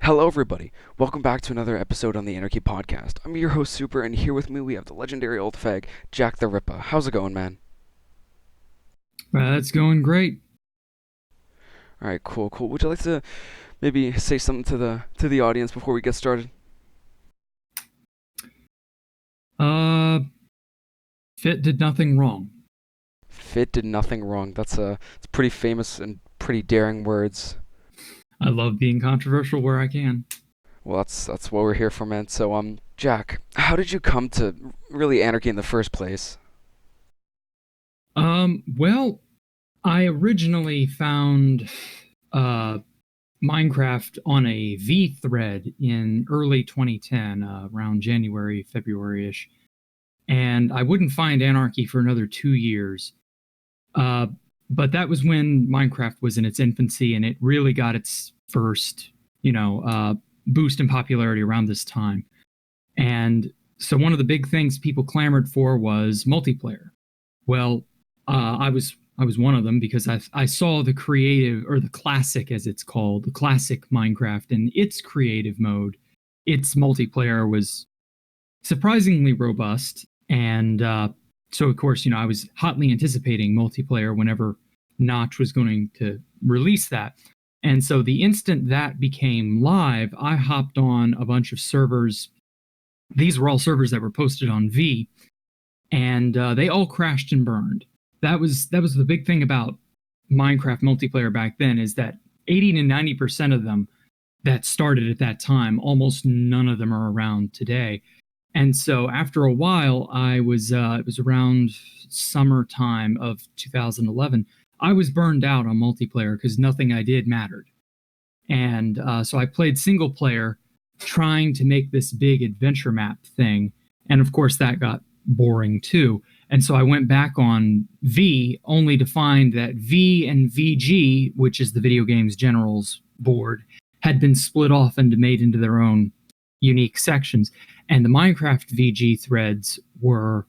Hello, everybody. Welcome back to another episode on the Anarchy podcast. I'm your host, Super, and here with me we have the legendary old fag, Jack the Rippa. How's it going, man? That's going great. All right, cool. Would you like to maybe say something to the audience before we get started? Uh, Fit did nothing wrong. Fit did nothing wrong. It's pretty famous and pretty daring words. I love being controversial where I can. Well, that's what we're here for, man. So, Jack, how did you come to really anarchy in the first place? Well, I originally found uh Minecraft on a V thread in early 2010, around January, February-ish, and I wouldn't find Anarchy for another 2 years. Uh, but that was when Minecraft was in its infancy, and it really got its first, boost in popularity around this time. And so one of the big things people clamored for was multiplayer. Well, I was one of them because I saw the creative, or the classic as it's called, the classic Minecraft and its creative mode. Its multiplayer was surprisingly robust, and so of course, I was hotly anticipating multiplayer whenever Notch was going to release that. And so the instant that became live, I hopped on a bunch of servers. These were all servers that were posted on V, and they all crashed and burned. That was the big thing about Minecraft multiplayer back then, is that 80 to 90% of them that started at that time, almost none of them are around today. And so after a while, it was around summertime of 2011. I was burned out on multiplayer because nothing I did mattered. And so I played single player, trying to make this big adventure map thing. And of course, that got boring too. And so I went back on V, only to find that V and VG, which is the Video Games Generals board, had been split off and made into their own unique sections. And the Minecraft VG threads were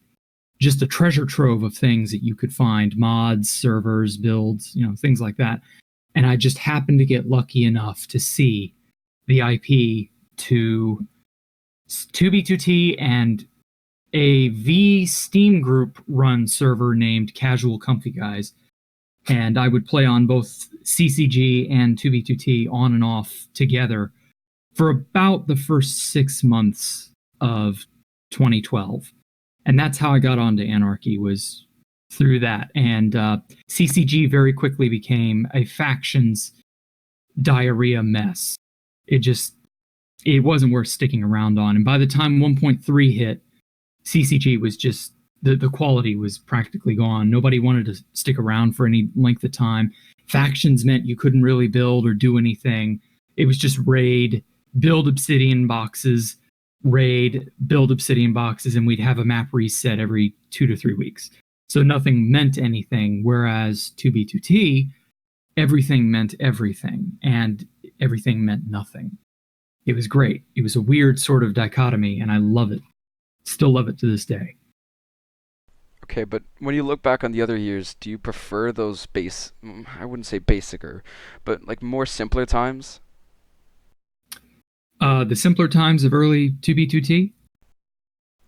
just a treasure trove of things that you could find: mods, servers, builds, things like that. And I just happened to get lucky enough to see the IP to 2B2T and a V Steam group run server named Casual Comfy Guys. And I would play on both CCG and 2B2T on and off together for about the first 6 months of 2012. And that's how I got onto Anarchy, was through that. And CCG very quickly became a factions diarrhea mess. It wasn't worth sticking around on. And by the time 1.3 hit, CCG was just, the quality was practically gone. Nobody wanted to stick around for any length of time. Factions meant you couldn't really build or do anything. It was just raid, build obsidian boxes, raid, build obsidian boxes, and we'd have a map reset every 2 to 3 weeks. So nothing meant anything, whereas 2B2T, everything meant everything, and everything meant nothing. It was great. It was a weird sort of dichotomy, and I love it. Still love it to this day. Okay, but when you look back on the other years, do you prefer those I wouldn't say basicer, but like more simpler times? The simpler times of early 2B2T?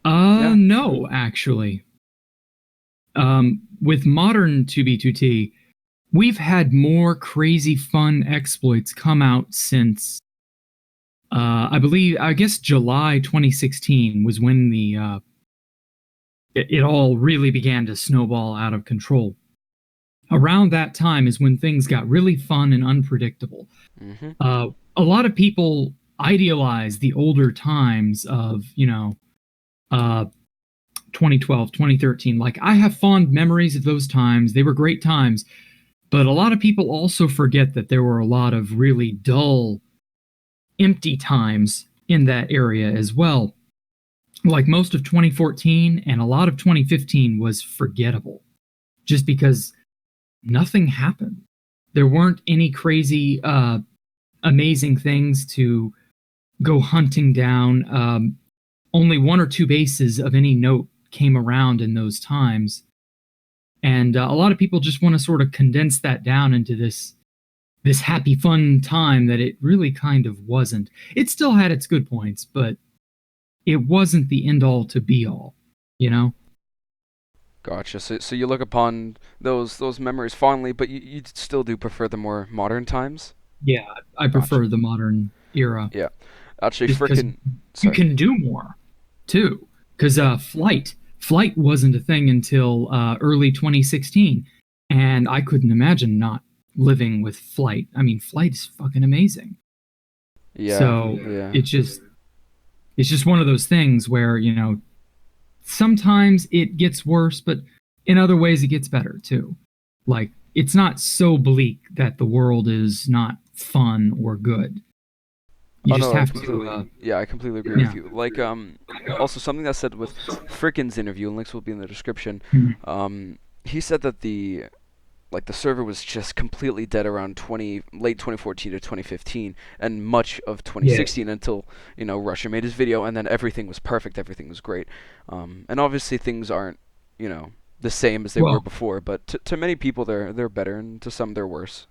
Yeah. No, actually. With modern 2B2T, we've had more crazy fun exploits come out since, I guess July 2016 was when it all really began to snowball out of control. Around that time is when things got really fun and unpredictable. Mm-hmm. A lot of people idealize the older times of, 2012, 2013. Like, I have fond memories of those times. They were great times. But a lot of people also forget that there were a lot of really dull, empty times in that area as well. Like, most of 2014 and a lot of 2015 was forgettable, just because nothing happened. There weren't any crazy, amazing things to go hunting down. Only one or two bases of any note came around in those times. And a lot of people just want to sort of condense that down into this this happy fun time that it really kind of wasn't. It still had its good points, but it wasn't the end all to be all, you know? Gotcha. So you look upon those memories fondly, but you still do prefer the more modern times. Yeah, I Gotcha. prefer the modern era Yeah. Actually, just because frickin' you sorry. can do more too. Because flight wasn't a thing until early 2016, and I couldn't imagine not living with flight. I mean, flight is fucking amazing. Yeah. So Yeah. it just it's just one of those things where sometimes it gets worse, but in other ways it gets better too. Like it's not so bleak that the world is not fun or good. You Oh just no, I have to, completely yeah, I completely agree with yeah. you. Like also something that said with Frickin's interview, and links will be in the description. He said that the server was just completely dead around 20 late 2014 to 2015 and much of Yeah. 2016 until Russia made his video, and then everything was perfect, everything was great. And obviously things aren't the same as they were Well, before, but to many people they're better, and to some they're worse.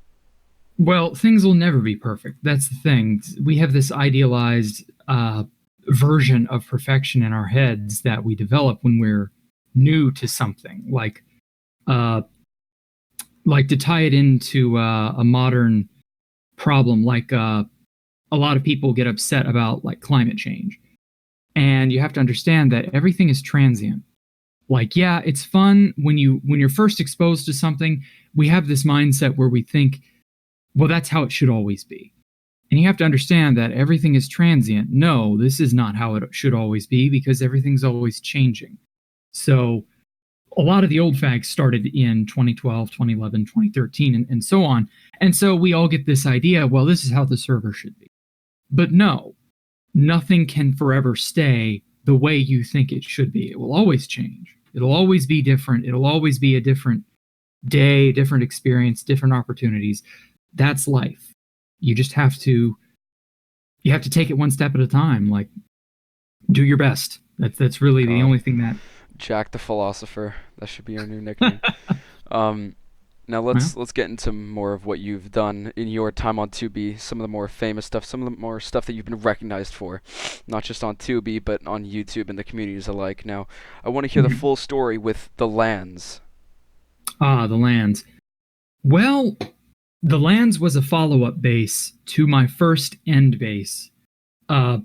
well, things will never be perfect. That's the thing. We have this idealized version of perfection in our heads that we develop when we're new to something. Uh, like to tie it into a modern problem, a lot of people get upset about like climate change, and you have to understand that everything is transient. Like, yeah, it's fun when you're first exposed to something. We have this mindset where we think, well, that's how it should always be. And you have to understand that everything is transient. No, this is not how it should always be because everything's always changing. So a lot of the old fags started in 2012, 2011, 2013, and so on. And so we all get this idea, well, this is how the server should be. But no, nothing can forever stay the way you think it should be. It will always change. It'll always be different. It'll always be a different day, different experience, different opportunities. That's life. You just have to take it one step at a time. Like do your best. That's really the God, only thing that. Jack the Philosopher, that should be our new nickname. um Now Well, let's get into more of what you've done in your time on Tubi. Some of the more famous stuff, some of the more stuff that you've been recognized for, not just on Tubi but on YouTube and the communities alike. Now, I want to hear the mhm. full story with the lands. The lands. Well, the lands was a follow-up base to my first end base. Uh,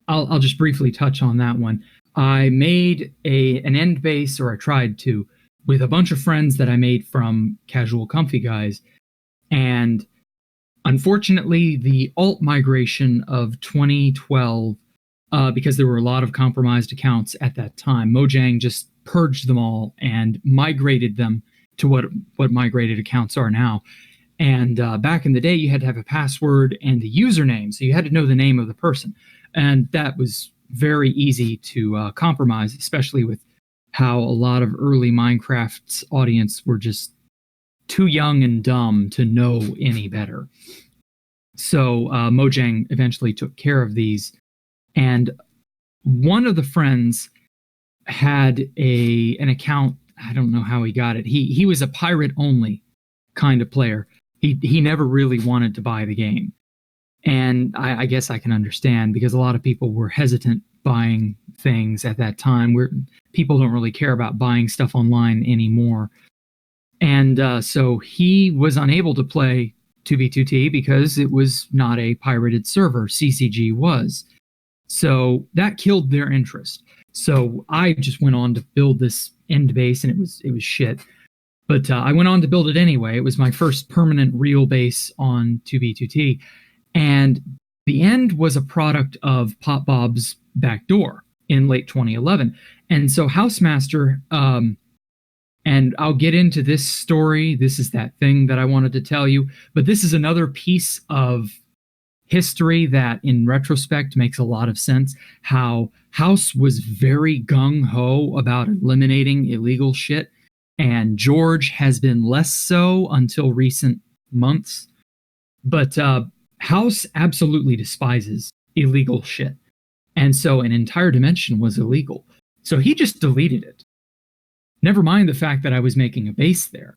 I'll just briefly touch on that one. I made an end base, or I tried to, with a bunch of friends that I made from Casual Comfy Guys, and unfortunately, the alt migration of 2012, because there were a lot of compromised accounts at that time, Mojang just purged them all and migrated them to what migrated accounts are now. And back in the day, you had to have a password and a username, so you had to know the name of the person, and that was very easy to compromise, especially with how a lot of early Minecraft's audience were just too young and dumb to know any better. So Mojang eventually took care of these, and one of the friends had a an account. I don't know how he got it. He was a pirate only kind of player. He never really wanted to buy the game, and I guess I can understand because a lot of people were hesitant buying things at that time. Where people don't really care about buying stuff online anymore, and so he was unable to play 2v2t because it was not a pirated server. CCG was. So that killed their interest. So I just went on to build this end base, and it was shit. But I went on to build it anyway. It was my first permanent real base on 2b2t, and the end was a product of Pop Bob's Backdoor in late 2011. And so Housemaster, and I'll get into this story. This is that thing that I wanted to tell you, but this is another piece of history that in retrospect makes a lot of sense. How House was very gung-ho about eliminating illegal shit, and George has been less so until recent months. But House absolutely despises illegal shit, and so an entire dimension was illegal, so he just deleted it. Never mind the fact that I was making a base there.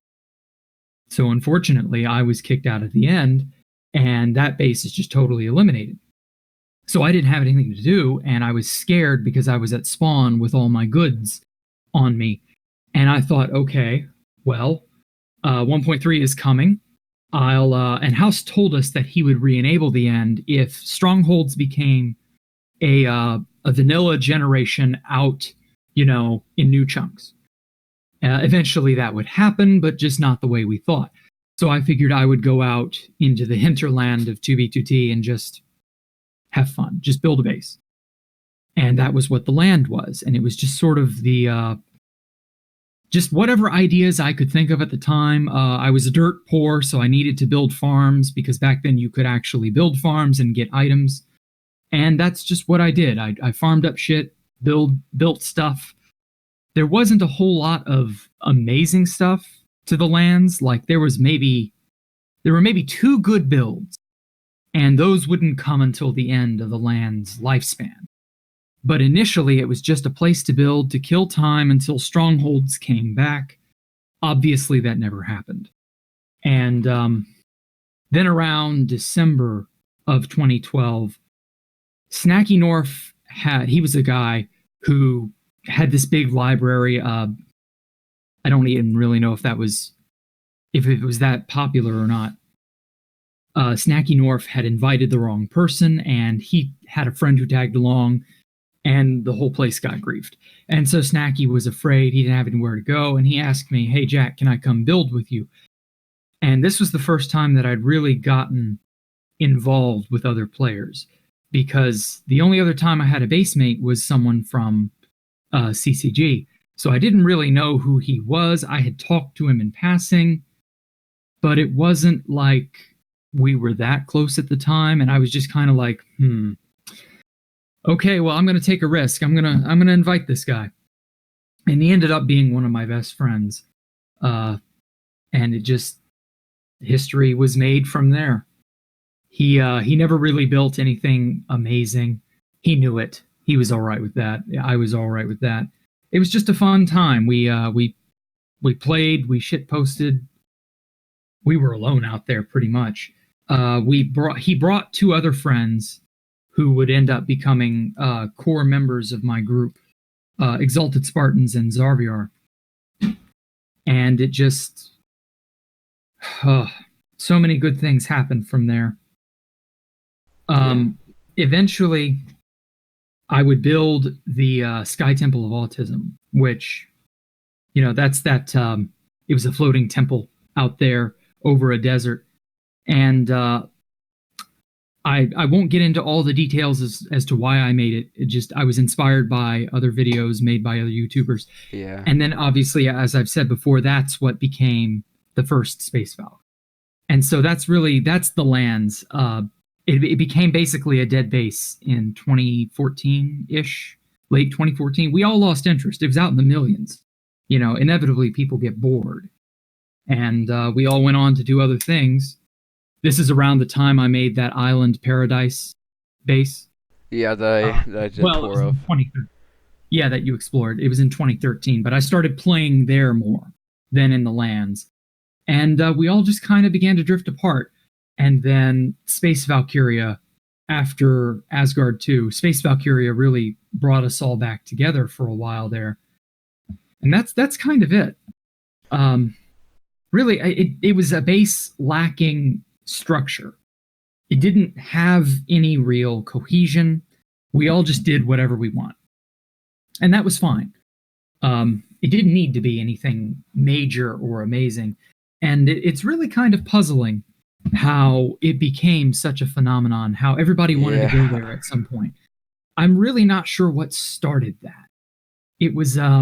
So unfortunately, I was kicked out at the end, and that base is just totally eliminated. So I didn't have anything to do, and I was scared because I was at spawn with all my goods on me. And I thought, okay, well, 1.3 is coming. And House told us that he would re-enable the end if strongholds became a vanilla generation out, in new chunks. Eventually that would happen, but just not the way we thought. So I figured I would go out into the hinterland of 2B2T and just have fun, just build a base. And that was what the land was. And it was just sort of the just whatever ideas I could think of at the time. I was dirt poor, so I needed to build farms because back then you could actually build farms and get items. And that's just what I did. I farmed up shit, built stuff. There wasn't a whole lot of amazing stuff to the lands. Like there were maybe 2 good builds, and those wouldn't come until the end of the land's lifespan. But initially, it was just a place to build, to kill time until strongholds came back. Obviously, that never happened. And then around December of 2012, Snacky North he was a guy who had this big library. I don't even really know if it was that popular or not. Snacky North had invited the wrong person, and he had a friend who tagged along, and the whole place got griefed. And so Snacky was afraid. He didn't have anywhere to go, and he asked me, "Hey, Jack, can I come build with you?" And this was the first time that I'd really gotten involved with other players, because the only other time I had a base mate was someone from CCG. So I didn't really know who he was. I had talked to him in passing, but it wasn't like we were that close at the time, and I was just kind of like, okay, well, I'm going to take a risk. I'm going to invite this guy. And he ended up being one of my best friends. And it just, history was made from there. He never really built anything amazing. He knew it. He was all right with that. I was all right with that. It was just a fun time. We played, we shit posted. We were alone out there pretty much. He brought 2 other friends who would end up becoming core members of my group, Exalted Spartans and Zarviar. And it just, so many good things happened from there. Eventually, I would build the Sky Temple of Autism, which, it was a floating temple out there over a desert. And I won't get into all the details as to why I made it. It just, I was inspired by other videos made by other YouTubers. Yeah. And then obviously, as I've said before, that's what became the first Space Valk. And so that's the lands. It became basically a dead base in 2014-ish, late 2014. We all lost interest. It was out in the millions. Inevitably people get bored. And we all went on to do other things. This is around the time I made that Island Paradise base. Yeah, that I did tour of. Yeah, that you explored. It was in 2013, but I started playing there more than in the lands. And we all just kind of began to drift apart. And then Space Valkyria, after Asgard II, Space Valkyria really brought us all back together for a while there. And that's kind of it. Really, it was a base lacking structure. It didn't have any real cohesion. We all just did whatever we want. And that was fine. It didn't need to be anything major or amazing. And it's really kind of puzzling how it became such a phenomenon, how everybody wanted to go there at some point. I'm really not sure what started that. It was, I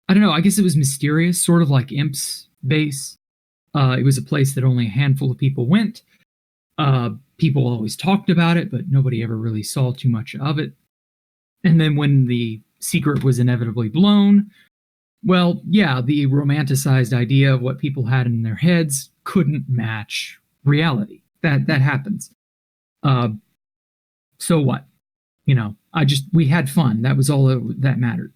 don't know, I guess it was mysterious, sort of like Imp's base. It was a place that only a handful of people went. People always talked about it, but nobody ever really saw too much of it. And then when the secret was inevitably blown, well, yeah, the romanticized idea of what people had in their heads couldn't match reality. That happens. So what? We had fun. That was all that mattered.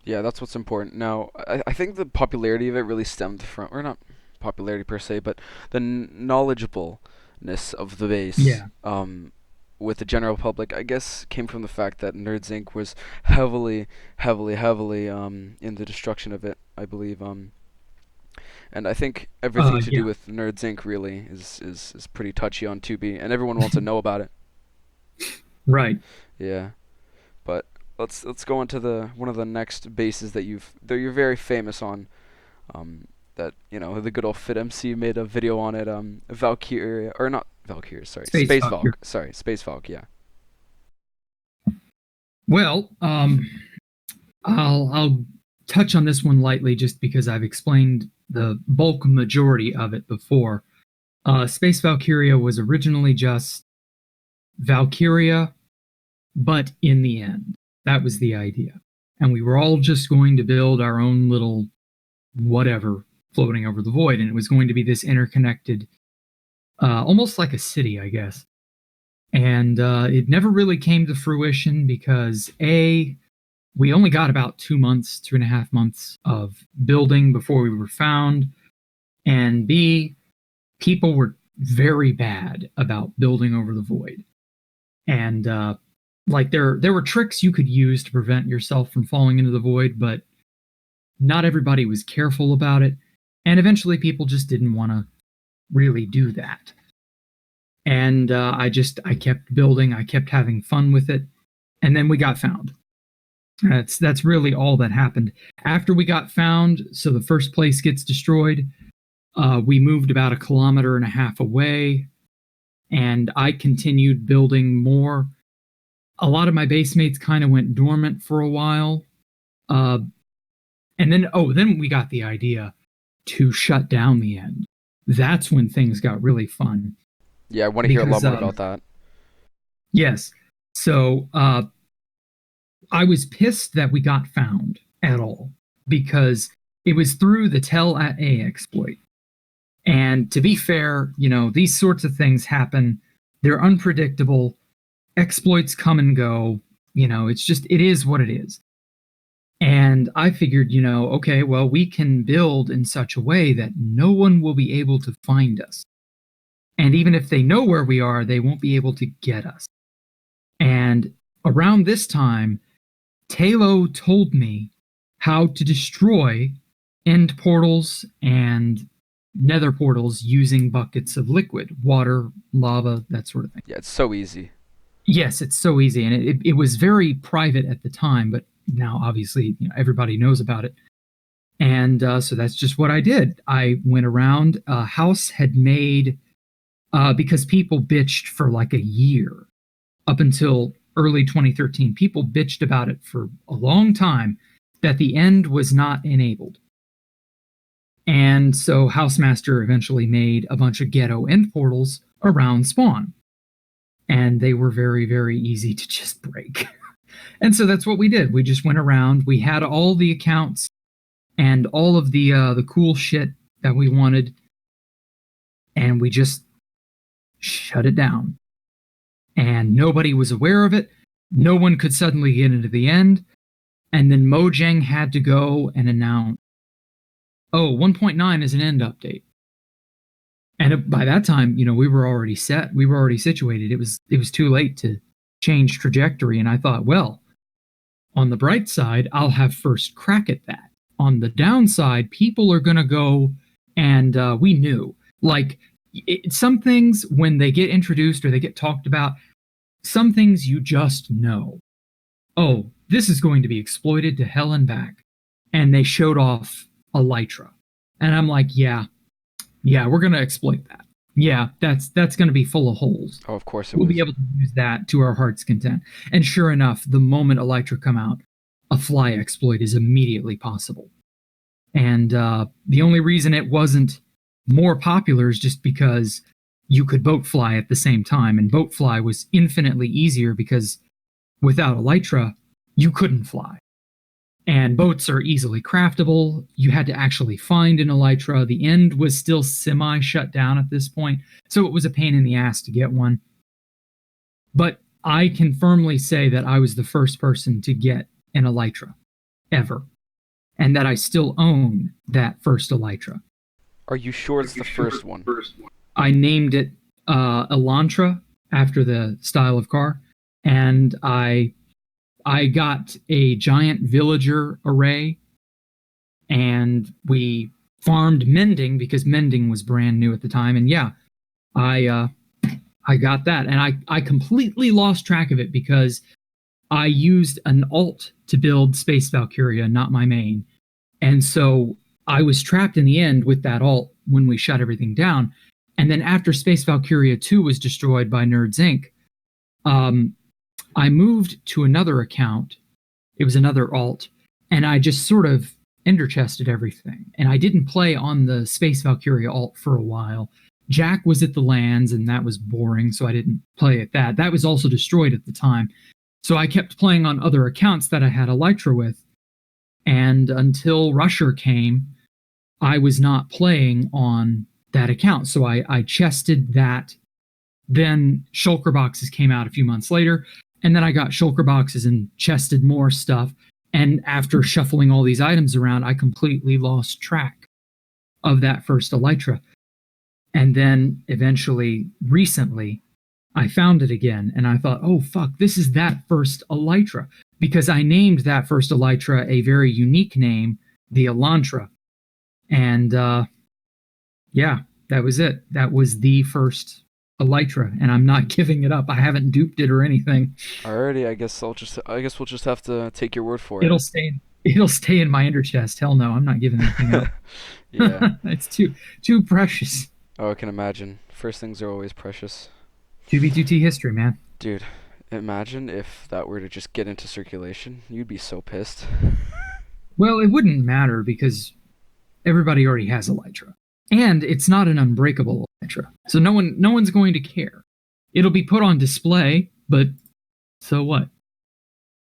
Yeah, that's what's important. Now, I think the popularity of it really stemmed from, or not popularity per se, but the knowledgeableness of the base, Yeah. with the general public, I guess, came from the fact that Nerds Inc. was heavily, heavily, in the destruction of it, I believe. And I think everything to do Yeah. with Nerds Inc. really is pretty touchy on Tubi, and everyone wants to know about it. Right. Yeah. But let's go on to the one of the next bases that you're very famous on. That the good old Fit MC made a video on it. Valkyria, or not Valkyria, sorry, Space Space Valkyrie. Valk, sorry, Space Valk, yeah. Well, I'll touch on this one lightly just because I've explained the bulk majority of it before. Space Valkyria was originally just Valkyria, but in the end, that was the idea. And we were all just going to build our own little whatever floating over the void. And it was going to be this interconnected, almost like a city, I guess. And it never really came to fruition because we only got about 2 months, 2.5 months of building before we were found, and B, people were very bad about building over the void, and like there were tricks you could use to prevent yourself from falling into the void, but not everybody was careful about it, and eventually people just didn't want to really do that. And I kept building, I kept having fun with it, and then we got found. That's really all that happened. After we got found, so the first place gets destroyed. We moved about 1.5 kilometers away, and I continued building more. A lot of my base mates kind of went dormant for a while, uh, and then we got the idea to shut down the end. That's when things got really fun Yeah, I want to hear a lot because more about that. yes, so I was pissed that we got found at all because it was through the tell at A exploit. And to be fair, these sorts of things happen. They're unpredictable. Exploits come and go. It is what it is. And I figured, okay, well, we can build in such a way that no one will be able to find us. And even if they know where we are, they won't be able to get us. And around this time, Talo told me how to destroy end portals and nether portals using buckets of liquid, water, lava, that sort of thing. Yeah, it's so easy. Yes, it's so easy, and it was very private at the time, but now obviously everybody knows about it. And so that's just what I did. I went around. House had made because people bitched for like a year up until early 2013. People bitched about it for a long time that the end was not enabled. And so Housemaster eventually made a bunch of ghetto end portals around spawn. And they were very, very easy to just break. And so that's what we did. We just went around. We had all the accounts and all of the cool shit that we wanted, and we just shut it down. And nobody was aware of it. No one could suddenly get into the end. And then Mojang had to go and announce, 1.9 is an end update. And by that time, we were already set. We were already situated. It was too late to change trajectory. And I thought, well, on the bright side, I'll have first crack at that. On the downside, people are going to go, and we knew. Like, some things, when they get introduced or they get talked about, some things you just know. Oh, this is going to be exploited to hell and back. And they showed off Elytra. And I'm like, yeah, we're going to exploit that. Yeah, that's going to be full of holes. Oh, of course it We'll was. be able to use that to our heart's content. And sure enough, the moment Elytra come out, a fly exploit is immediately possible. And the only reason it wasn't more popular is just because you could boat fly at the same time. And boat fly was infinitely easier because without Elytra, you couldn't fly. And boats are easily craftable. You had to actually find an Elytra. The end was still semi-shut down at this point, so it was a pain in the ass to get one. But I can firmly say that I was the first person to get an Elytra. ever, and that I still own that first elytra. Are you sure it's the first one? I named it Elantra after the style of car, and I got a giant villager array, and we farmed mending because mending was brand new at the time. And yeah, I got that, and I completely lost track of it because I used an alt to build Space Valkyria, not my main, and so I was trapped in the end with that alt when we shut everything down. And then after Space Valkyria 2 was destroyed by Nerds Inc., I moved to another account. It was another alt, and I just sort of ender chested everything. And I didn't play on the Space Valkyria alt for a while. Jack was at the lands, and that was boring, so I didn't play at that. That was also destroyed at the time. So I kept playing on other accounts that I had Elytra with. And until Rusher came, I was not playing on that account. So I chested that. Then shulker boxes came out a few months later. And then I got shulker boxes and chested more stuff. And after shuffling all these items around, I completely lost track of that first Elytra. And then eventually, recently, I found it again. And I thought, oh, fuck, this is that first Elytra. Because I named that first Elytra a very unique name, the Elantra. And yeah, that was it. That was the first Elytra, and I'm not giving it up. I haven't duped it or anything. Alrighty, I guess we'll just have to take your word for it. It'll stay in my ender chest. Hell no, I'm not giving anything up. Yeah. It's too precious. Oh, I can imagine. First things are always precious. 2B2T history, man. Dude, imagine if that were to just get into circulation. You'd be so pissed. Well, it wouldn't matter because everybody already has Elytra. And it's not an unbreakable Elytra. So no one's going to care. It'll be put on display, but so what?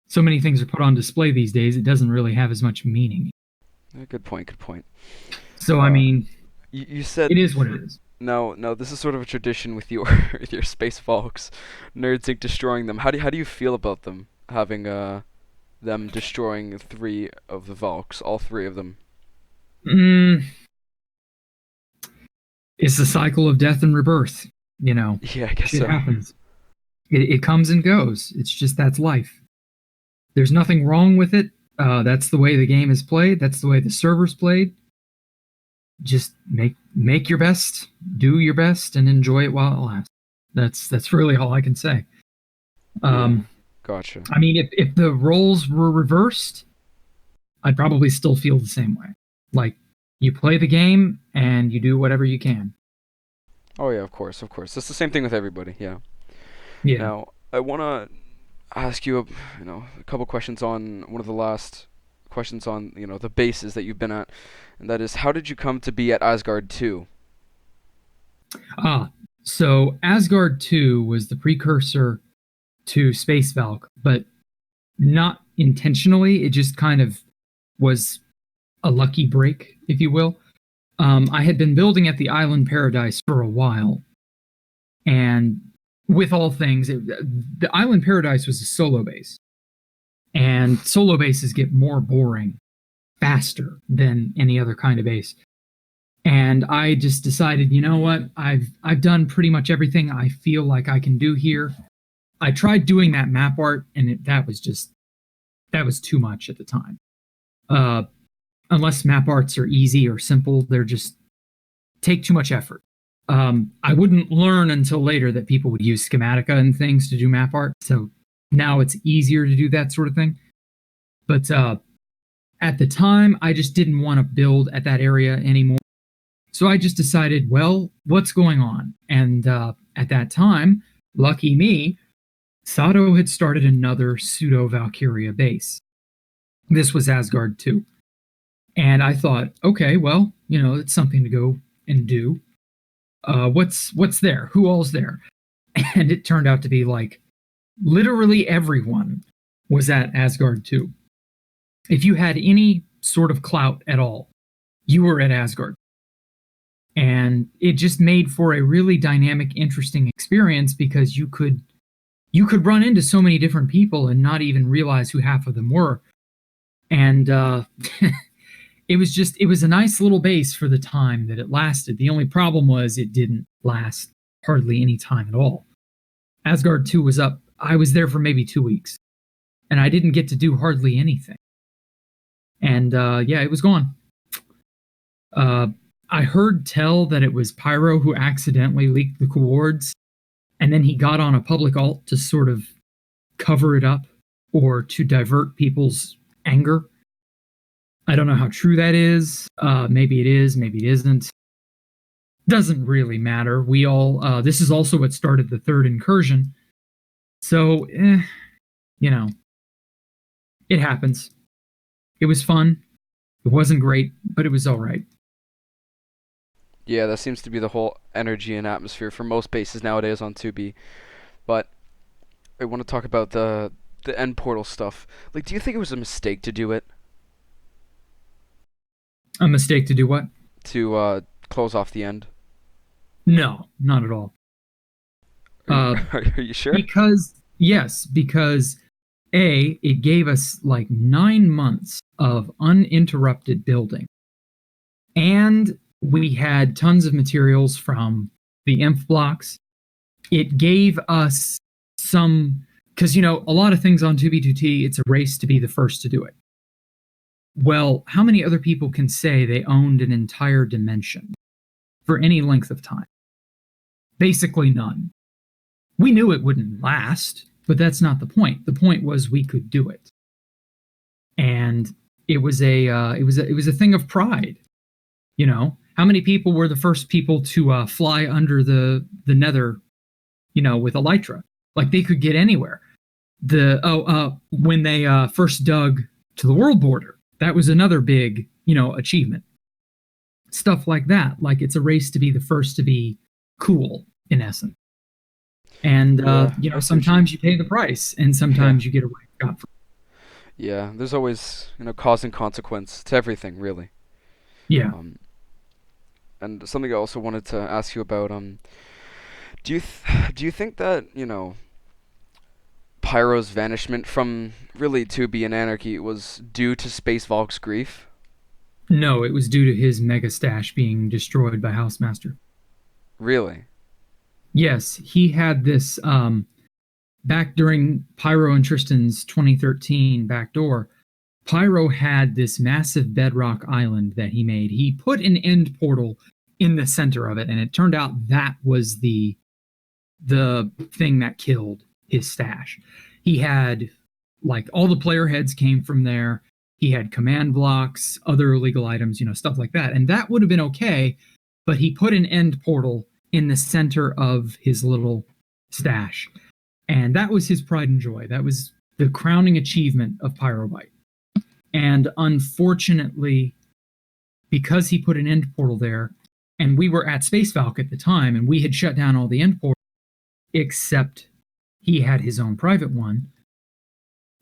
So many things are put on display these days, it doesn't really have as much meaning. Good point. So, I mean, you said it is what it is. No, this is sort of a tradition with your with your Space Valks, Nerds Inc. destroying them. How do you feel about them having them destroying 3 of the Valks, all 3 of them? It's the cycle of death and rebirth, you know. Yeah, I guess it so. happens. It comes and goes. It's just that's life. There's nothing wrong with it. That's the way the game is played. That's the way the server's played. Just make your best, do your best, and enjoy it while it lasts. That's really all I can say. Gotcha. I mean, if the roles were reversed, I'd probably still feel the same way. Like, you play the game and you do whatever you can. Oh yeah, of course. It's the same thing with everybody. Yeah. Yeah. Now, I want to ask you a couple questions on one of the last questions on the bases that you've been at, and that is, how did you come to be at Asgard 2? So Asgard 2 was the precursor to Space Valk, but not intentionally. It just kind of was a lucky break, if you will. I had been building at the Island Paradise for a while, and with all things, the Island Paradise was a solo base, and solo bases get more boring faster than any other kind of base. And I just decided, you know what? I've done pretty much everything I feel like I can do here. I tried doing that map art, and that was too much at the time. Unless map arts are easy or simple, they're just take too much effort. I wouldn't learn until later that people would use Schematica and things to do map art, so now it's easier to do that sort of thing. But at the time, I just didn't want to build at that area anymore. So I just decided, well, what's going on? And at that time, lucky me, Sato had started another pseudo-Valkyria base. This was Asgard 2. And I thought, okay, well, it's something to go and do. What's there? Who all's there? And it turned out to be like literally everyone was at Asgard 2. If you had any sort of clout at all, you were at Asgard. And it just made for a really dynamic, interesting experience because you could run into so many different people and not even realize who half of them were. And it was a nice little base for the time that it lasted. The only problem was it didn't last hardly any time at all. Asgard 2 was up. I was there for maybe 2 weeks, and I didn't get to do hardly anything. And yeah, it was gone. I heard tell that it was Pyro who accidentally leaked the coords, and then he got on a public alt to sort of cover it up or to divert people's anger. I don't know how true that is. Maybe it is, maybe it isn't. Doesn't really matter. We all, this is also what started the third incursion. So, you know, it happens. It was fun. It wasn't great, but it was all right. Yeah, that seems to be the whole energy and atmosphere for most bases nowadays on 2B. But I want to talk about the end portal stuff. Like, do you think it was a mistake to do it? A mistake to do what? To close off the end? No, not at all. Are you sure? Because A, it gave us like 9 months of uninterrupted building. And we had tons of materials from the inf blocks. It gave us some, because, a lot of things on 2B2T, it's a race to be the first to do it. Well, how many other people can say they owned an entire dimension for any length of time? Basically none. We knew it wouldn't last, but that's not the point. The point was we could do it. And it was a thing of pride. How many people were the first people to fly under the nether, with elytra? Like, they could get anywhere. When they first dug to the world border, that was another big, achievement. Stuff like that. Like, it's a race to be the first to be cool, in essence. And sometimes you pay the price, and sometimes you get away scot-free. Yeah, there's always cause and consequence to everything, really. Yeah. And something I also wanted to ask you about. Do you think that Pyro's vanishment from really 2B and Anarchy was due to Space Valk's grief? No, it was due to his mega stash being destroyed by Housemaster. Really? Yes, he had this back during Pyro and Tristan's 2013 backdoor. Pyro had this massive bedrock island that he made. He put an end portal in the center of it, and it turned out that was the thing that killed his stash. He had, like, all the player heads came from there. He had command blocks, other illegal items, stuff like that. And that would have been okay, but he put an end portal in the center of his little stash. And that was his pride and joy. That was the crowning achievement of Pyrobyte. And unfortunately, because he put an end portal there, and we were at Space Valk at the time, and we had shut down all the end portals, except he had his own private one.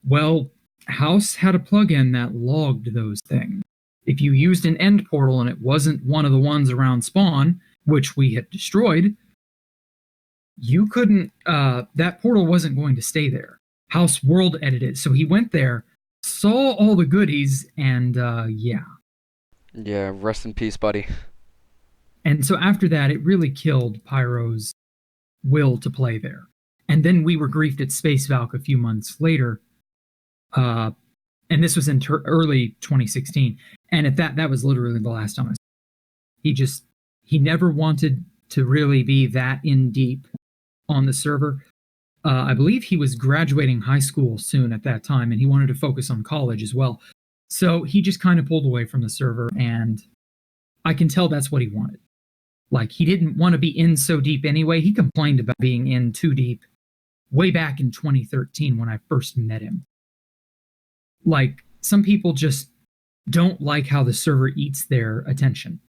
Well, House had a plugin that logged those things. If you used an end portal and it wasn't one of the ones around spawn, which we had destroyed, you couldn't, that portal wasn't going to stay there. House world edited. So he went there, saw all the goodies, and yeah. Yeah, rest in peace, buddy. And so after that, it really killed Pyro's will to play there. And then we were griefed at Space Valk a few months later. And this was in early 2016. And at that was literally the last time I saw him. He never wanted to really be that in deep on the server. I believe he was graduating high school soon at that time, and he wanted to focus on college as well. So he just kind of pulled away from the server, and I can tell that's what he wanted. Like, he didn't want to be in so deep anyway. He complained about being in too deep way back in 2013 when I first met him. Like, some people just don't like how the server eats their attention.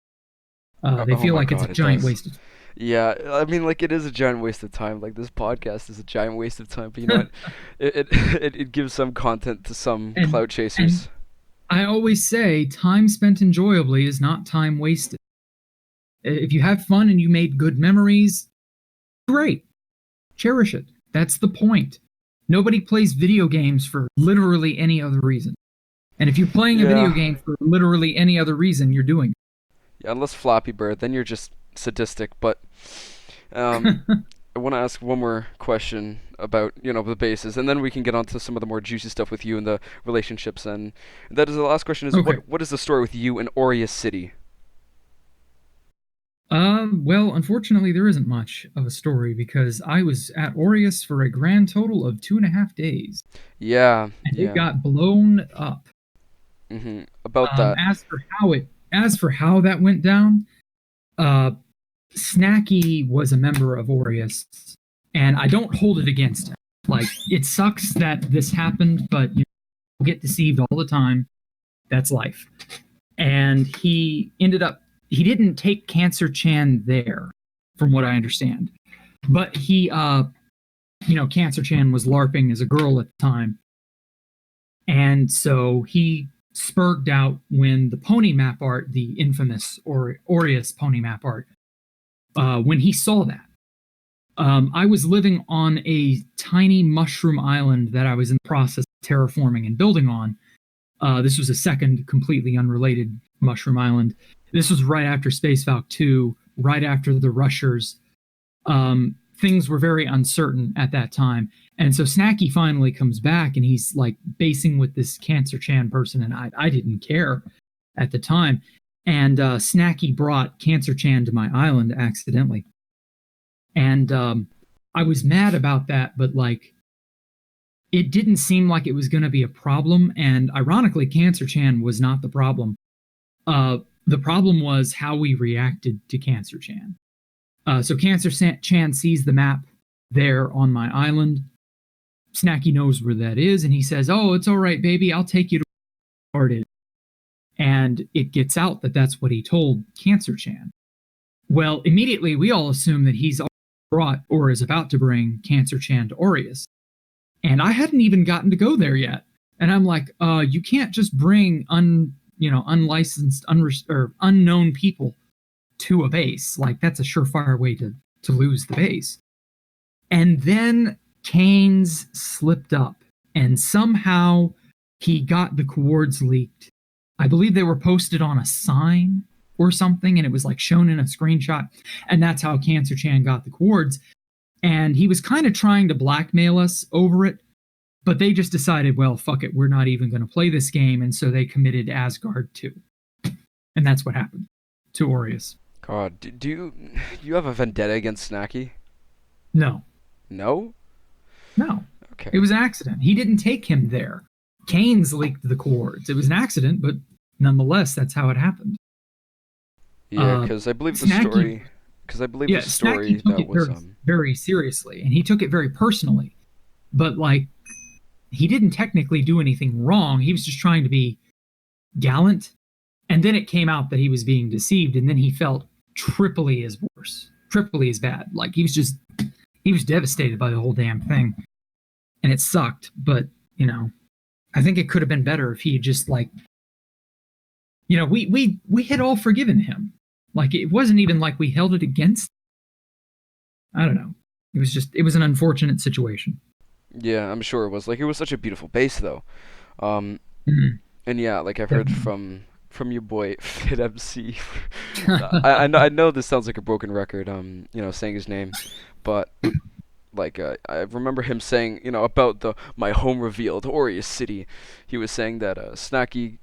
They feel like it's a giant waste of time. Yeah, I mean, like, it is a giant waste of time. Like, this podcast is a giant waste of time. But you know what? It gives some content to some clout chasers. I always say, time spent enjoyably is not time wasted. If you have fun and you made good memories, great. Cherish it. That's the point. Nobody plays video games for literally any other reason. And if you're playing a video Yeah. game for literally any other reason, you're doing Yeah, unless Flappy Bird, then you're just sadistic. But um, it. I want to ask one more question about the bases, and then we can get on to some of the more juicy stuff with you and the relationships. And that is the last question: is Okay. what is the story with you and Aureus City? Well, unfortunately, there isn't much of a story because I was at Aureus for a grand total of 2.5 days, Yeah, and it yeah. got blown up. About that. As for how that went down, uh, Snacky was a member of Aureus, and I don't hold it against him. Like, it sucks that this happened, but people get deceived all the time. That's life. And he didn't take Cancer Chan there, from what I understand. But Cancer Chan was LARPing as a girl at the time. And so he spurged out when the pony map art, the infamous Aureus pony map art, when he saw that. I was living on a tiny mushroom island that I was in the process of terraforming and building on. This was a second completely unrelated mushroom island. This was right after Space Valk 2, right after the Rushers. Things were very uncertain at that time. And so Snacky finally comes back and he's like basing with this Cancer Chan person, and I didn't care at the time. And Snacky brought Cancer Chan to my island accidentally. And I was mad about that, but like it didn't seem like it was going to be a problem. And ironically, Cancer Chan was not the problem. The problem was how we reacted to Cancer Chan. So Cancer Chan sees the map there on my island. Snacky knows where that is, and he says, "Oh, it's all right, baby. I'll take you to where it is." And it gets out that that's what he told Cancer Chan. Well, immediately we all assume that he's brought or is about to bring Cancer Chan to Aureus. And I hadn't even gotten to go there yet. And I'm like, you can't just bring unlicensed, or unknown people to a base. Like, that's a surefire way to lose the base. And then Kane's slipped up, and somehow he got the coords leaked. I believe they were posted on a sign or something, and it was like shown in a screenshot. And that's how Cancer Chan got the coords. And he was kind of trying to blackmail us over it, but they just decided, well, fuck it, we're not even going to play this game. And so they committed Asgard II. And that's what happened to Aureus. God, do you have a vendetta against Snacky? No. No? No. Okay. It was an accident. He didn't take him there. Kane's leaked the coords. It was an accident, but nonetheless, that's how it happened. Yeah, because I believe the Snacky, story. Because I believe the story Snacky took that it was very, very seriously, and he took it very personally. But like, he didn't technically do anything wrong. He was just trying to be gallant. And then it came out that he was being deceived, and then he felt triply as worse, triply as bad. Like, he was devastated by the whole damn thing, and it sucked. But I think it could have been better if he just like, we had all forgiven him. Like, it wasn't even like we held it against. I don't know. It was an unfortunate situation. Yeah, I'm sure it was. Like, it was such a beautiful base, though. Mhm. And yeah, like I've heard from your boy FitMC. Definitely. I know this sounds like a broken record. Saying his name, but like I remember him saying, about my home reveal, the Aureus City. He was saying that Snacky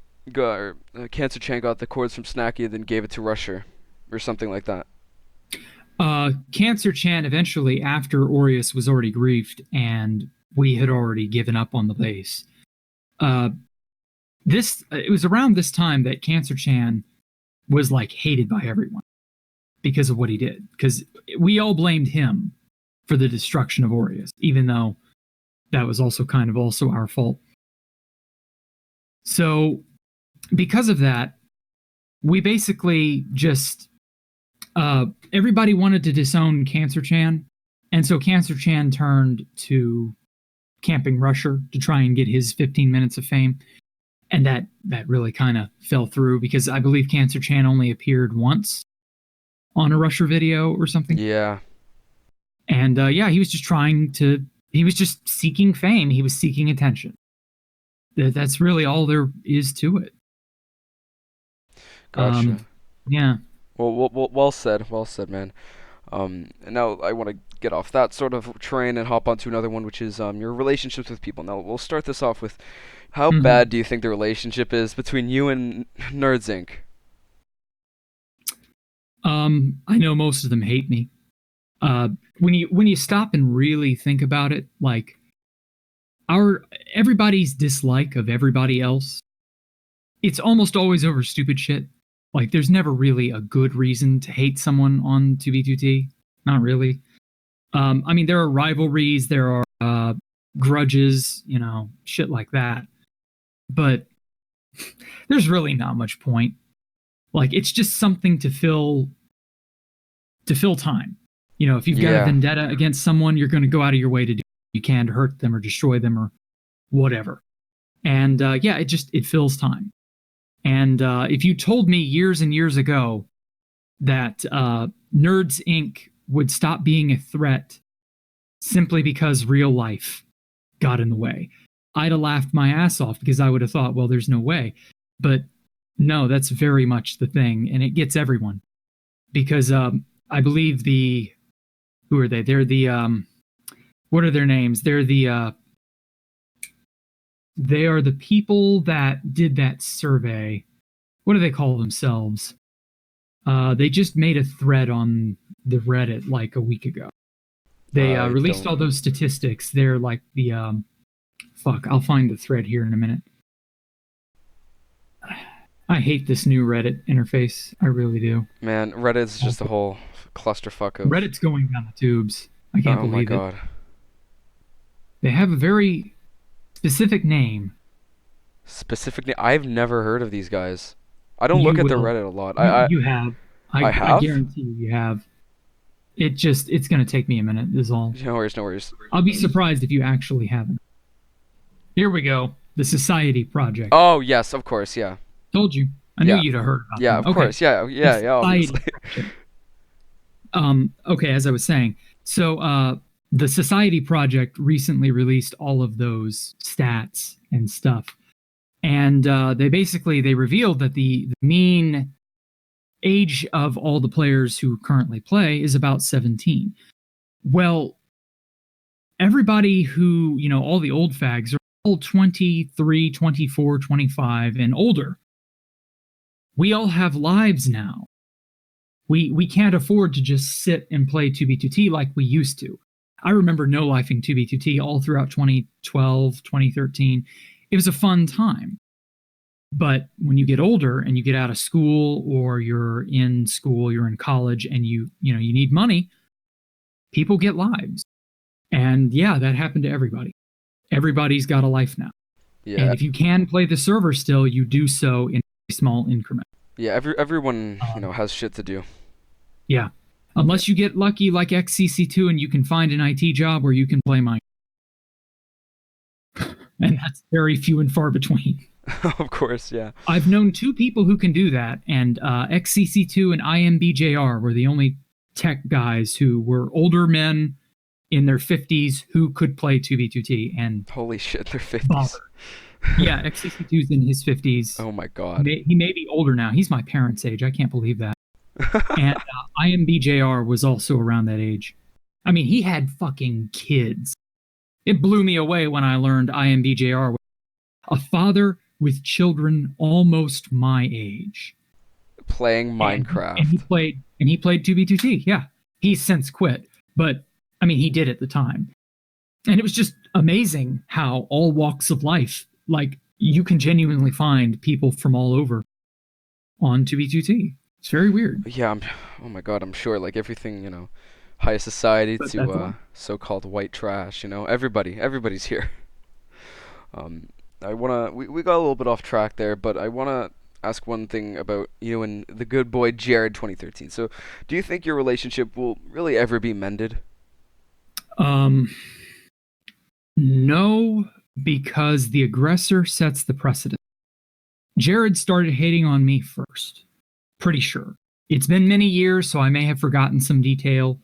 Cancer Chan got the cords from Snacky and then gave it to Rusher, or something like that. Cancer Chan eventually, after Aureus was already griefed and we had already given up on the base, it was around this time that Cancer Chan was like hated by everyone because of what he did. Because we all blamed him for the destruction of Aureus, even though that was also kind of also our fault. So, because of that, we basically just everybody wanted to disown Cancer Chan, and so Cancer Chan turned to Camping Rusher to try and get his 15 minutes of fame, and that really kind of fell through because I believe Cancer Chan only appeared once on a Rusher video or something. Yeah. And he was just seeking fame. He was seeking attention. that's really all there is to it. Gotcha. Yeah. Well said. Well said, man. And now I want to get off that sort of train and hop onto another one, which is your relationships with people. Now we'll start this off with how Mhm. bad do you think the relationship is between you and Nerds Inc? I know most of them hate me. Uh, when you stop and really think about it, like our everybody's dislike of everybody else, it's almost always over stupid shit. Like there's never really a good reason to hate someone on 2B2T. Not really. I mean, there are rivalries, there are grudges, shit like that. But there's really not much point. Like it's just something to fill time. If you've got a Yeah. vendetta against someone, you're going to go out of your way to do what you can to hurt them or destroy them or whatever. And yeah, it fills time. And if you told me years and years ago that Nerds Inc. would stop being a threat simply because real life got in the way, I'd have laughed my ass off because I would have thought, well, there's no way. But no, that's very much the thing, and it gets everyone because I believe who are they? They're the what are their names? They are the people that did that survey. What do they call themselves? They just made a thread on the Reddit like a week ago. They I released don't. all those statistics. They're like the fuck. I'll find the thread here in a minute. I hate this new Reddit interface. I really do. Man, Reddit's just a whole clusterfuck of. Reddit's going down the tubes. I can't Oh my believe it. god. They have a very specific name. Specifically, I've never heard of these guys. I don't You look at their will. Reddit a lot. You have. I I have? guarantee you have. It's going to take me a minute, is all. No worries, no worries. I'll be surprised if you actually haven't. Here we go. The Society Project. Oh, yes, of course, yeah. Told you. I knew Yeah. you'd have heard about Yeah, them. of Okay. course. Yeah, yeah, The yeah, Society obviously. Project. Okay, as I was saying. So the Society Project recently released all of those stats and stuff. And they revealed that the mean age of all the players who currently play is about 17. Well, everybody who, all the old fags are all 23, 24, 25 and older. We all have lives now. We can't afford to just sit and play 2B2T like we used to. I remember no-lifing 2B2T all throughout 2012, 2013. It was a fun time. But when you get older and you get out of school or you're in school, you're in college and you need money, people get lives. And yeah, that happened to everybody. Everybody's got a life now. Yeah. And if you can play the server still, you do so in a small increment. Yeah, everyone, has shit to do. Yeah. Unless you get lucky like XCC2 and you can find an IT job where you can play Minecraft. And that's very few and far between. Of course, yeah. I've known two people who can do that, and XCC2 and IMBJR were the only tech guys who were older men in their 50s who could play 2B2T and Holy shit, they're 50s. bother. Yeah, XCC2's in his 50s. Oh my god. He may be older now. He's my parents' age. I can't believe that. And IMBJR was also around that age. I mean, he had fucking kids. It blew me away when I learned IMBJR was a father with children almost my age. Playing Minecraft. And he played 2B2T. Yeah. He's since quit. But I mean, he did at the time. And it was just amazing how all walks of life, like you can genuinely find people from all over on 2B2T. It's very weird. Yeah, oh my god, I'm sure like everything, high society But to so-called white trash, everybody's here. We got a little bit off track there, but I wanna ask one thing about you and the good boy Jared 2013. So, do you think your relationship will really ever be mended? No, because the aggressor sets the precedent. Jared started hating on me first. Pretty sure. It's been many years, so I may have forgotten some detail.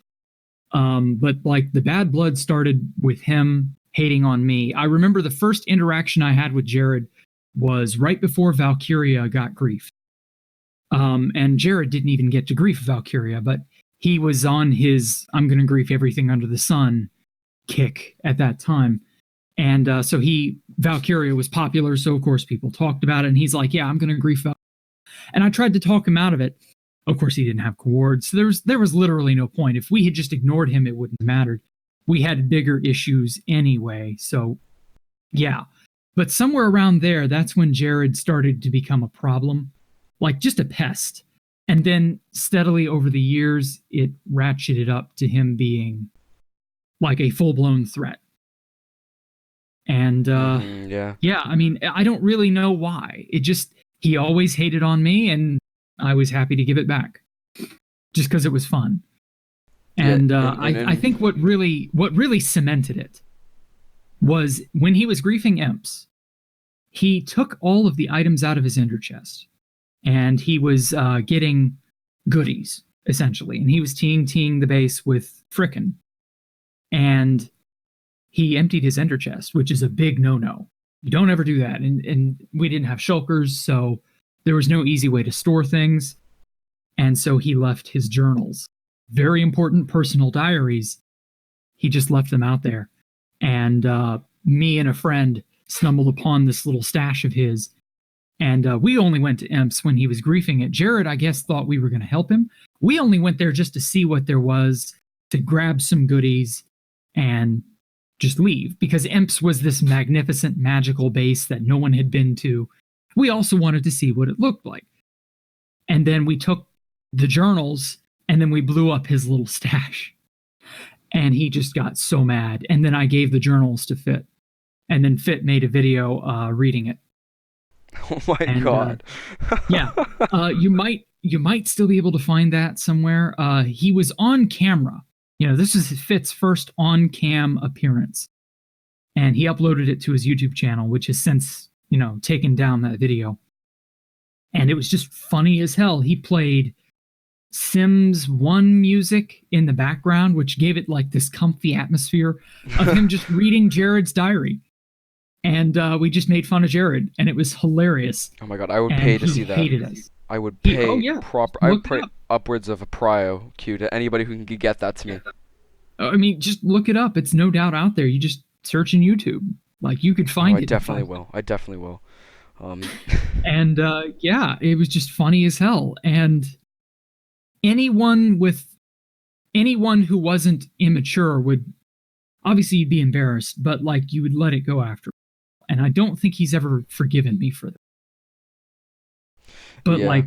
But like the bad blood started with him hating on me. I remember the first interaction I had with Jared was right before Valkyria got grief. And Jared didn't even get to grief Valkyria, but he was on his I'm going to grief everything under the sun kick at that time. And so Valkyria was popular, so of course people talked about it, and he's like, yeah, I'm going to grief Valkyria. And I tried to talk him out of it. Of course, he didn't have cords, so there was literally no point. If we had just ignored him, it wouldn't have mattered. We had bigger issues anyway, so yeah. But somewhere around there, that's when Jared started to become a problem, like just a pest. And then steadily over the years, it ratcheted up to him being like a full-blown threat. And yeah, I mean, I don't really know why. He always hated on me, and I was happy to give it back, just because it was fun. And I think what really cemented it was when he was griefing imps, he took all of the items out of his ender chest, and he was getting goodies, essentially. And he was teeing the base with frickin'. And he emptied his ender chest, which is a big no-no. You don't ever do that. And we didn't have shulkers, so there was no easy way to store things. And so he left his journals. Very important personal diaries. He just left them out there. And me and a friend stumbled upon this little stash of his. And we only went to imps when he was griefing it. Jared, I guess, thought we were going to help him. We only went there just to see what there was, to grab some goodies, and just leave. Because imps was this magnificent, magical base that no one had been to. We also wanted to see what it looked like. And then we took the journals, and then we blew up his little stash. And he just got so mad. And then I gave the journals to Fit. And then Fit made a video reading it. Oh my god. Yeah. You might still be able to find that somewhere. He was on camera. You know, this is Fit's first on-cam appearance. And he uploaded it to his YouTube channel, which has since, taken down that video. And it was just funny as hell. He played Sims 1 music in the background, which gave it like this comfy atmosphere of him just reading Jared's diary. And we just made fun of Jared, and it was hilarious. Oh my god, I would pay to see that. He hated us. I would pay I would pay upwards of a prio queue to anybody who can get that to me. I mean, just look it up. It's no doubt out there. You just search in YouTube. Like, you could find it. I definitely will. And yeah, it was just funny as hell. And anyone who wasn't immature would obviously be embarrassed, but like, you would let it go after. And I don't think he's ever forgiven me for that. But like,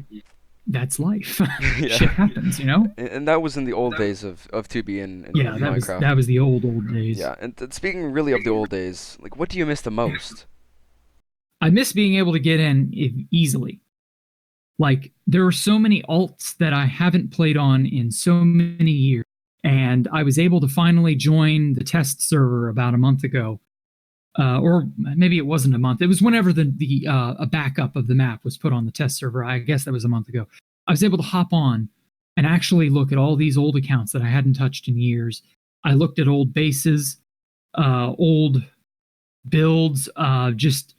that's life. Shit happens, And that was in the old days of 2B and Minecraft. That was the old days. Yeah, and speaking really of the old days, like, what do you miss the most? I miss being able to get in easily. Like, there are so many alts that I haven't played on in so many years. And I was able to finally join the test server about a month ago. Or maybe it wasn't a month. It was whenever a backup of the map was put on the test server. I guess that was a month ago. I was able to hop on and actually look at all these old accounts that I hadn't touched in years. I looked at old bases, old builds, just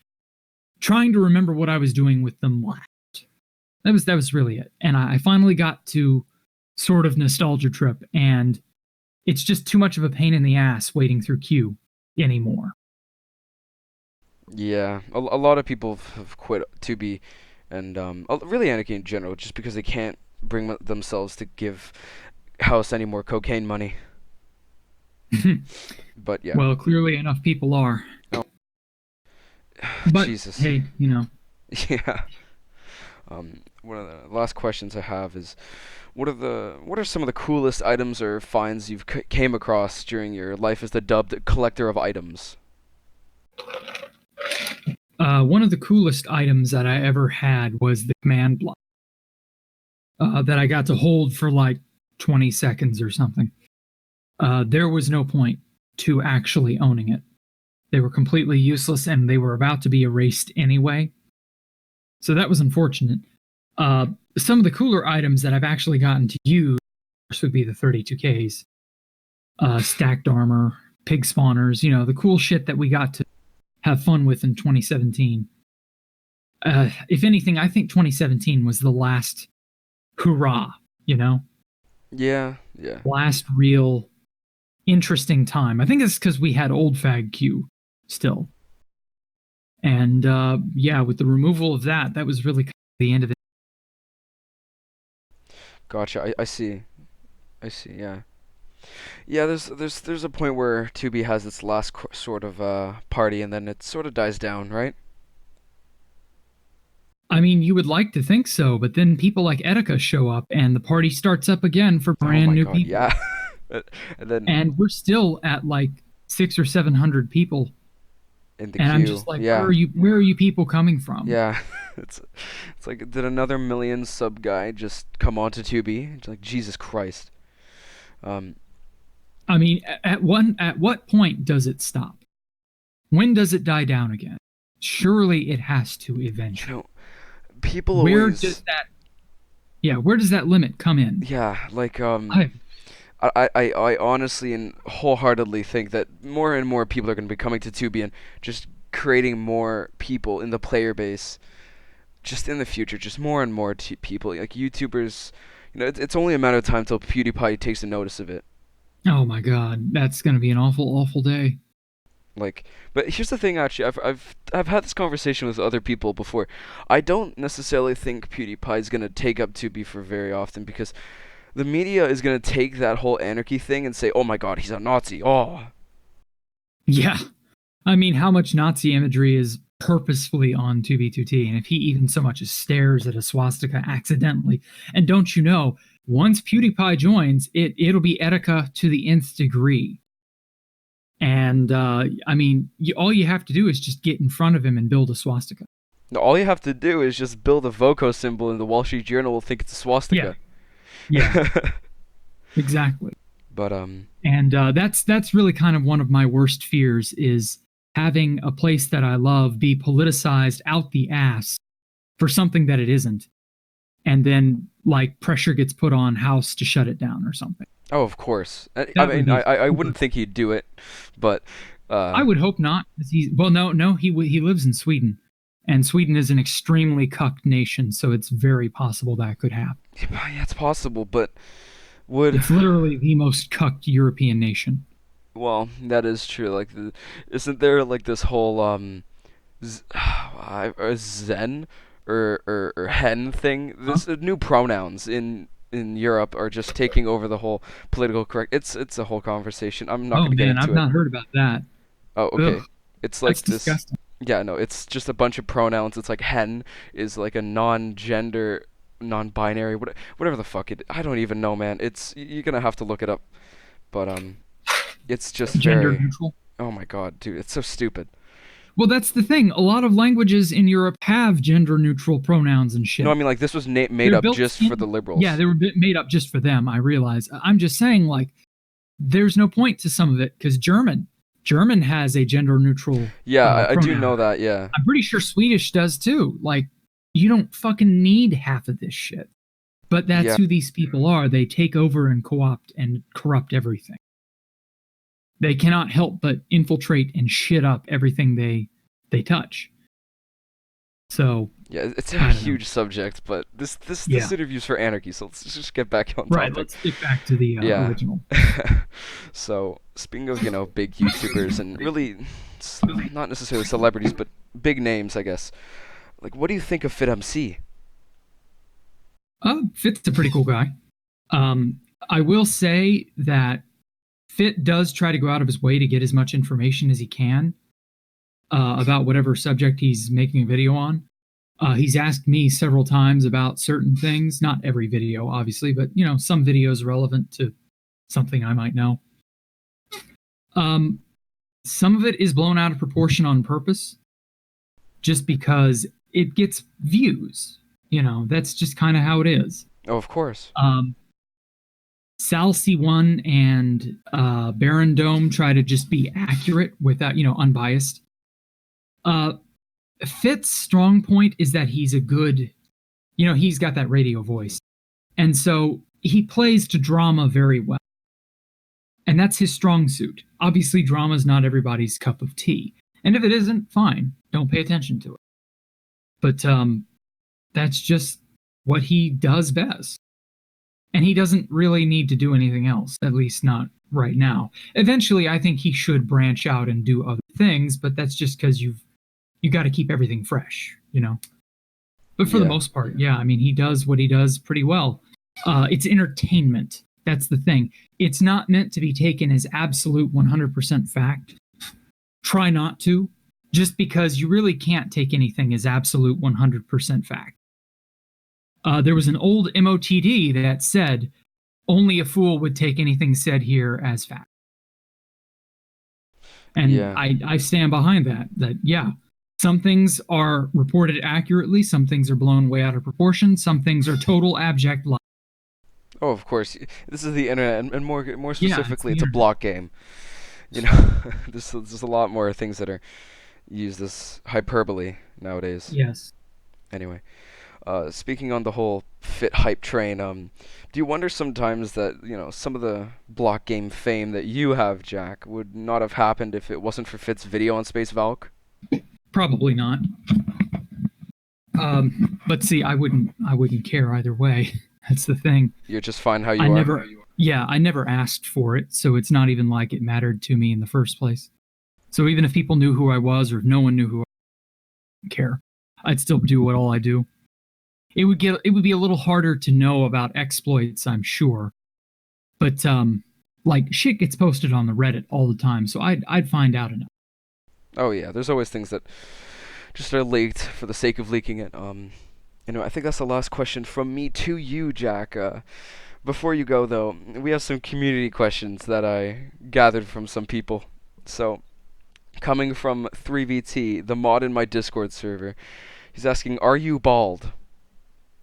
trying to remember what I was doing with them last. That was really it. And I finally got to sort of nostalgia trip, and it's just too much of a pain in the ass waiting through queue anymore. Yeah, a lot of people have quit 2B and really Anarchy in general, just because they can't bring themselves to give House any more cocaine money. But yeah. Well, clearly enough people are. Oh. But Jesus. Hey, Yeah. One of the last questions I have is, what are some of the coolest items or finds you've came across during your life as the dubbed collector of items? One of the coolest items that I ever had was the command block that I got to hold for like 20 seconds or something. There was no point to actually owning it. They were completely useless, and they were about to be erased anyway. So that was unfortunate. Some of the cooler items that I've actually gotten to use would be the 32Ks, stacked armor, pig spawners, the cool shit that we got to have fun with in 2017. If anything, I think 2017 was the last hurrah, Yeah, yeah. last real interesting time. I think it's because we had old fag Q still. And yeah, with the removal of that was really the end of it. Gotcha. I see. I see. Yeah. Yeah. There's a point where Tubi has its last sort of party, and then it sort of dies down, right? I mean, you would like to think so, but then people like Etika show up, and the party starts up again for Oh brand my new God. people. Yeah. And then And we're still at like 600 or 700 people, in the and I'm queue. just like, Yeah. where are you people coming from? Yeah. it's it's like, did another million sub guy just come onto Tubi? It's like, Jesus Christ. Um. I mean, at what point does it stop? When does it die down again? Surely it has to You eventually. know, people Where always. does that where does that limit come in? Yeah. Like I I honestly and wholeheartedly think that more and more people are going to be coming to Tubi and just creating more people in the player base. Just in the future, just more and more people, like YouTubers. It's only a matter of time till PewDiePie takes a notice of it. Oh my god, that's going to be an awful awful day. Like, but here's the thing. Actually, I've had this conversation with other people before. I don't necessarily think PewDiePie is going to take up Tubi for very often because the media is going to take that whole anarchy thing and say, "Oh my God, he's a Nazi." Oh, Yeah. I mean, how much Nazi imagery is purposefully on 2B2T, and if he even so much as stares at a swastika accidentally, and don't you know, once PewDiePie joins, it'll be Etika to the nth degree. And I mean, all you have to do is just get in front of him and build a swastika. no, all you have to do is just build a Voco symbol, and the Wall Street Journal will think it's a Yeah, swastika. yeah, exactly. But And that's really kind of one of my worst fears is having a place that I love be politicized out the ass for something that it isn't, and then like pressure gets put on House to shut it down or something. oh, of course. I That would mean, be I super. wouldn't think he'd do it, but I would hope not. 'Cause no, he lives in Sweden, and Sweden is an extremely cucked nation, so it's very possible that could happen. yeah, it's possible. But would It's literally the most cucked European nation. well, that is true. Like, isn't there like this whole Zen or hen thing? Huh? This new pronouns in Europe are just taking over the whole political correct. It's a whole conversation. I'm not Oh gonna get man, I've into it. not heard about that. Oh, Ugh, okay. It's that's like this. disgusting. Yeah, no, it's just a bunch of pronouns. It's like hen is like a non-gender, non-binary, whatever the fuck it. I don't even know, man. You're gonna have to look it up. But it's just Gender very. neutral. Oh my god, dude, it's so stupid. Well, that's the thing. A lot of languages in Europe have gender neutral pronouns and No, I shit. mean like this was made They're up built just for in. the Yeah, liberals. they were made up just for them. I realize. I'm just saying, like, there's no point to some of it because German has a gender neutral Yeah, I do pronoun. know that. Yeah. I'm pretty sure Swedish does too. Like, you don't fucking need half of this shit. But that's Yeah. who these people are. They take over and co-opt and corrupt everything. They cannot help but infiltrate and shit up everything they touch. So Yeah, it's a I don't know. huge subject, but this Yeah. interview's for Anarchy, so let's just get back on Right, topic. let's get back to the Yeah. original. So, speaking of, big YouTubers and really not necessarily celebrities, but big names, I guess. Like, what do you think of FitMC? Fit's a pretty cool guy. I will say that Fit does try to go out of his way to get as much information as he can about whatever subject he's making a video on. He's asked me several times about certain things, not every video, obviously, but some videos relevant to something I might know. Some of it is blown out of proportion on purpose, just because it gets views. That's just kind of how it is. Oh, of course. Sal C1 and Baron Dome try to just be accurate without, unbiased. Fit's strong point is that he's a good, he's got that radio voice. And so he plays to drama very well. And that's his strong suit. Obviously, drama is not everybody's cup of tea. And if it isn't, fine. Don't pay attention to it. But that's just what he does best. And he doesn't really need to do anything else, at least not right now. Eventually, I think he should branch out and do other things, but that's just because you got to keep everything fresh, you know? But for the most part, yeah, I mean, he does what he does pretty well. It's entertainment. That's the thing. It's not meant to be taken as absolute 100% fact. Try not to, just because you really can't take anything as absolute 100% fact. There was an old MOTD that said, only a fool would take anything said here as fact. And Yeah. I stand behind that, yeah, some things are reported accurately, some things are blown way out of proportion, some things are total abject lie. Oh, of course. This is the internet, and more specifically, it's a internet. block game. You know, there's a lot more things that are used as hyperbole nowadays. Yes. Anyway, speaking on the whole fit hype train, do you wonder sometimes that, some of the block game fame that you have, Jack, would not have happened if it wasn't for Fit's video on Space Valk? Probably not. But see, I wouldn't care either way. That's the thing. You're just fine how you are. I never asked for it, so it's not even like it mattered to me in the first place. So even if people knew who I was, or if no one knew who I was, I didn't care. I'd still do what all I do. It would be a little harder to know about exploits, I'm sure. But like shit gets posted on the Reddit all the time, so I'd find out enough. Oh yeah, there's always things that just are leaked for the sake of leaking it. I think that's the last question from me to you, Jack. Before you go, though, we have some community questions that I gathered from some people. So, coming from 3VT, the mod in my Discord server, he's asking, are you bald?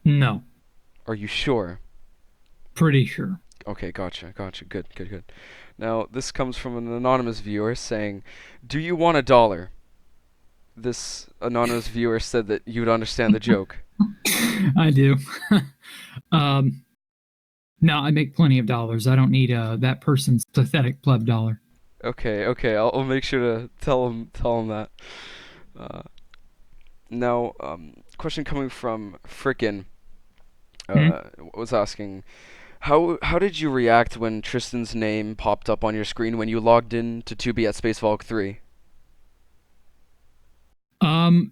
No. Are you sure? Pretty sure. Okay, gotcha. Good. Now, this comes from an anonymous viewer saying, do you want $1? This anonymous viewer said that you'd understand the joke. I do. No, I make plenty of dollars. I don't need that person's pathetic pleb dollar. Okay. I'll make sure to tell him that. Now, question coming from Frickin' was asking, how did you react when Tristan's name popped up on your screen when you logged in to 2B at Space Valk 3?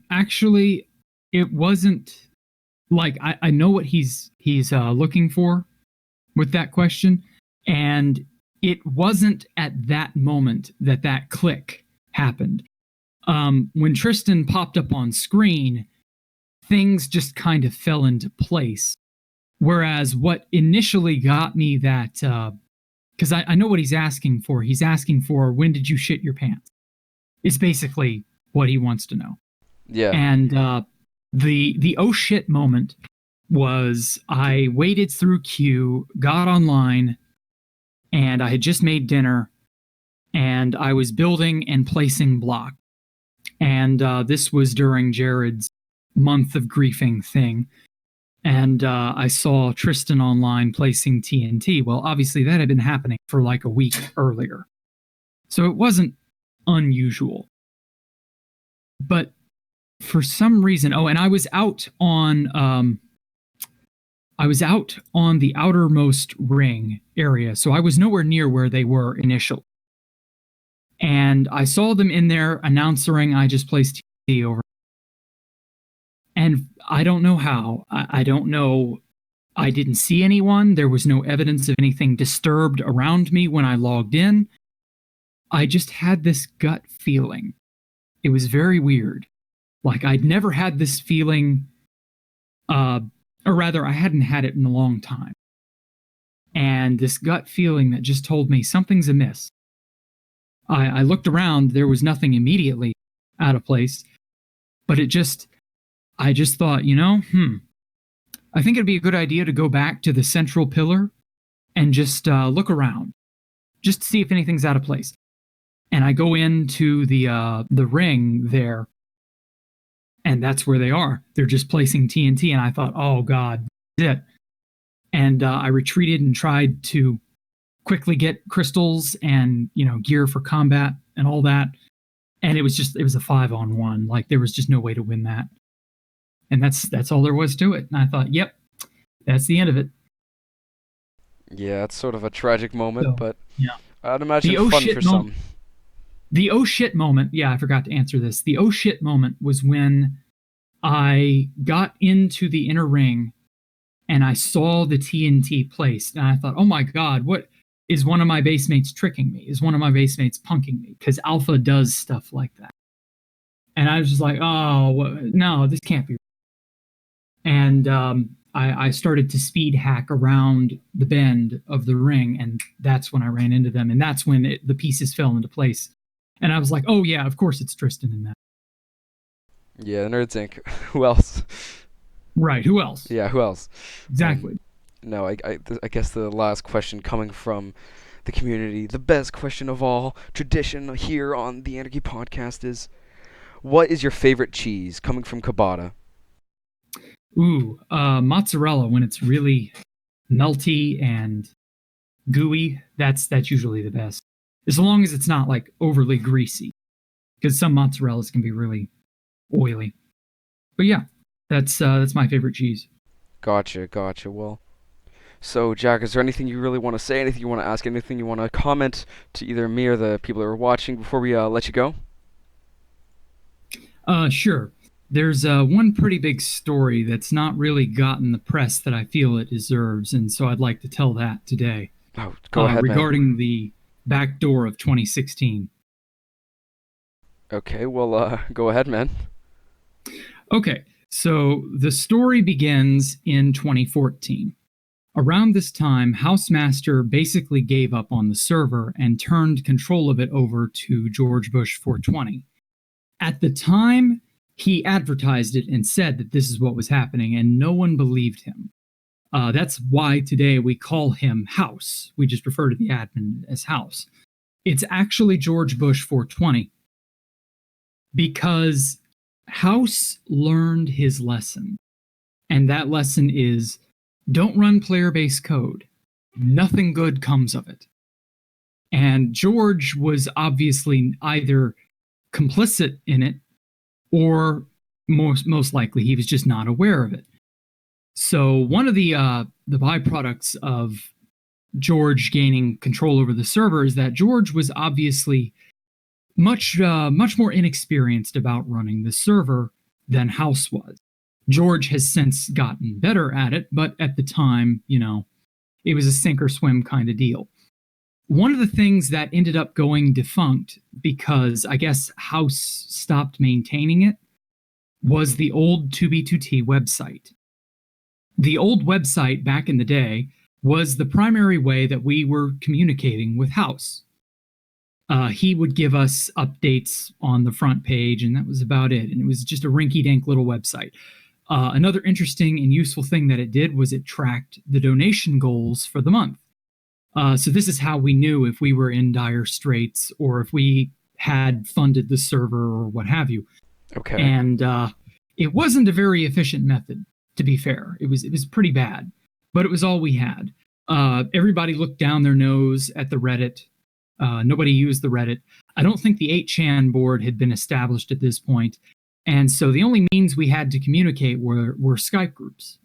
Actually, it wasn't like I know what he's looking for with that question, and it wasn't at that moment that click happened. When Tristan popped up on screen, things just kind of fell into place. Whereas what initially got me that, because I know what he's asking for. He's asking for, when did you shit your pants? It's basically what he wants to know. Yeah. And the oh shit moment was I waited through queue, got online, and I had just made dinner, and I was building and placing block. And this was during Jared's month of griefing thing. And I saw Tristan online placing TNT. Well, obviously that had been happening for like a week earlier. So it wasn't unusual. But for some reason, and I was out on the outermost ring area, so I was nowhere near where they were initially. And I saw them in there announcing I just placed TNT over. And I don't know how. I don't know. I didn't see anyone. There was no evidence of anything disturbed around me when I logged in. I just had this gut feeling. It was very weird. Like I'd never had this feeling, or rather, I hadn't had it in a long time. And this gut feeling that just told me something's amiss. I looked around. There was nothing immediately out of place. But I just thought, I think it'd be a good idea to go back to the central pillar and just look around, just to see if anything's out of place. And I go into the ring there, and that's where they are. They're just placing TNT, and I thought, oh God, that's it. And I retreated and tried to quickly get crystals and, gear for combat and all that. And it was a 5-on-1. Like, there was just no way to win that. And that's all there was to it. And I thought, yep, that's the end of it. Yeah, it's sort of a tragic moment, So, but yeah. I'd imagine The oh fun shit for some. The oh shit moment, yeah, I forgot to answer this. The oh shit moment was when I got into the inner ring and I saw the TNT placed. And I thought, oh my God, what is one of my base mates tricking me? Is one of my base mates punking me? Because Alpha does stuff like that. And I was just like, oh, no, this can't be. And I started to speed hack around the bend of the ring, and that's when I ran into them. And that's when the pieces fell into place. And I was like, oh, yeah, of course it's Tristan in that. Yeah, Nerds Inc. Who else? Right, who else? Yeah, who else? Exactly. No, I guess the last question coming from the community, the best question of all, tradition here on the Anarchy podcast is, what is your favorite cheese coming from Kabata? Ooh, mozzarella, when it's really melty and gooey, that's usually the best. As long as it's not like overly greasy, because some mozzarellas can be really oily. But yeah, that's my favorite cheese. Gotcha. Well, so Jack, is there anything you really want to say? Anything you want to ask? Anything you want to comment to either me or the people that are watching before we let you go? Sure. There's one pretty big story that's not really gotten the press that I feel it deserves, and so I'd like to tell that today. Oh, go ahead, regarding man. the backdoor of 2016. Okay, well, go ahead, man. Okay, so the story begins in 2014. Around this time, Housemaster basically gave up on the server and turned control of it over to George Bush 420. At the time, he advertised it and said that this is what was happening, and no one believed him. That's why today we call him House. We just refer to the admin as House. It's actually George Bush 420 because House learned his lesson. And that lesson is, don't run player-based code. Nothing good comes of it. And George was obviously either complicit in it or most likely he was just not aware of it. So one of the byproducts of George gaining control over the server is that George was obviously much more inexperienced about running the server than House was. George has since gotten better at it, but at the time, it was a sink or swim kind of deal. One of the things that ended up going defunct because I guess House stopped maintaining it was the old 2B2T website. The old website back in the day was the primary way that we were communicating with House. He would give us updates on the front page, and that was about it. And it was just a rinky-dink little website. Another interesting and useful thing that it did was it tracked the donation goals for the month. So this is how we knew if we were in dire straits or if we had funded the server or what have you. Okay. And it wasn't a very efficient method, to be fair. It was pretty bad, but it was all we had. Everybody looked down their nose at the Reddit. Nobody used the Reddit. I don't think the 8chan board had been established at this point. And so the only means we had to communicate were Skype groups.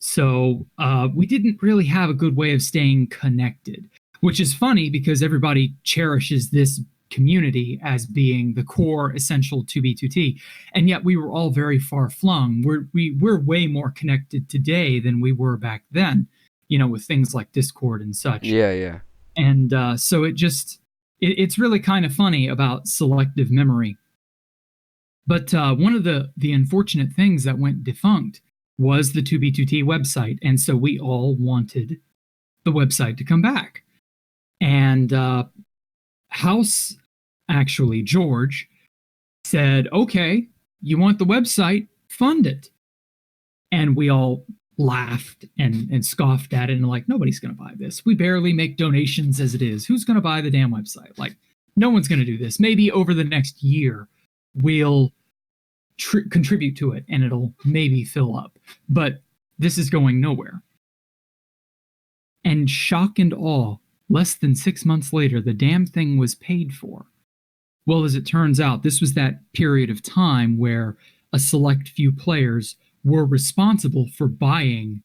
So we didn't really have a good way of staying connected, which is funny because everybody cherishes this community as being the core essential 2B2T. And yet we were all very far flung. We're way more connected today than we were back then, with things like Discord and such. Yeah. And so it's really kind of funny about selective memory. But one of the unfortunate things that went defunct was the 2B2T website. And so we all wanted the website to come back. And House, actually, George, said, okay, you want the website, fund it. And we all laughed and scoffed at it and like, nobody's going to buy this. We barely make donations as it is. Who's going to buy the damn website? Like, no one's going to do this. Maybe over the next year, we'll contribute to it and it'll maybe fill up. But this is going nowhere. And shock and awe, Less than 6 months later, the damn thing was paid for. Well, as it turns out, this was that period of time where a select few players were responsible for buying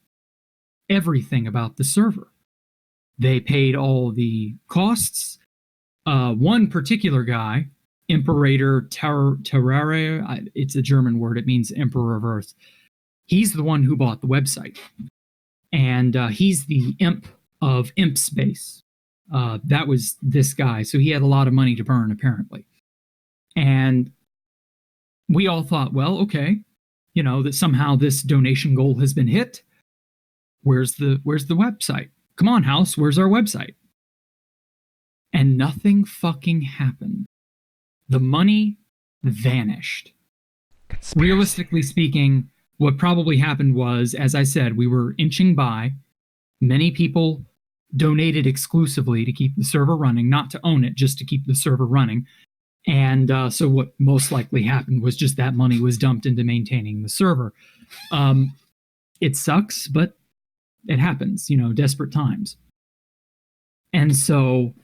everything about the server. They paid all the costs. One particular guy, Imperator Terrare, it's a German word, it means Emperor of Earth. He's the one who bought the website. And he's the imp of Imp Space. That was this guy. So he had a lot of money to burn, apparently. And we all thought, well, okay, that somehow this donation goal has been hit. Where's the website? Come on, house, where's our website? And nothing fucking happened. The money vanished. Conspiracy. Realistically speaking, what probably happened was, as I said, we were inching by. Many people donated exclusively to keep the server running, not to own it, just to keep the server running. And so what most likely happened was just that money was dumped into maintaining the server. It sucks, but it happens, desperate times. And so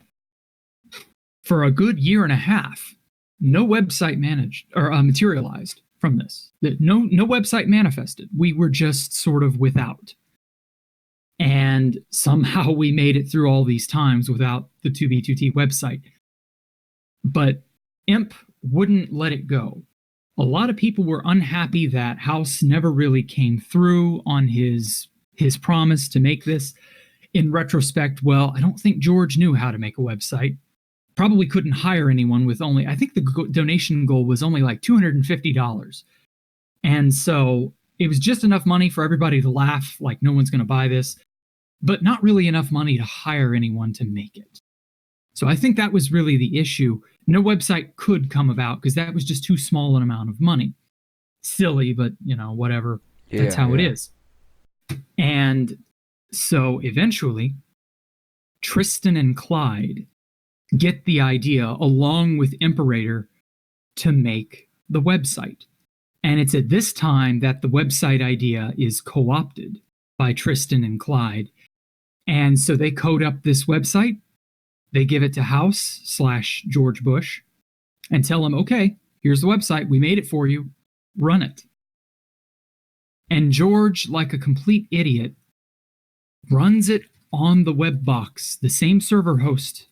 for a good year and a half, no website materialized from this. No website manifested. We were just sort of without. And somehow we made it through all these times without the 2B2T website. But Imp wouldn't let it go. A lot of people were unhappy that House never really came through on his promise to make this. In retrospect, well, I don't think George knew how to make a website. Probably couldn't hire anyone with only, I think the donation goal was only like $250. And so it was just enough money for everybody to laugh, like no one's going to buy this, but not really enough money to hire anyone to make it. So I think that was really the issue. No website could come about because that was just too small an amount of money. Silly, but whatever. That's how it is. And so eventually, Tristan and Clyde get the idea, along with Imperator, to make the website. And it's at this time that the website idea is co-opted by Tristan and Clyde. And so they code up this website. They give it to House/George Bush and tell him, okay, here's the website. We made it for you. Run it. And George, like a complete idiot, runs it on the web box, the same server host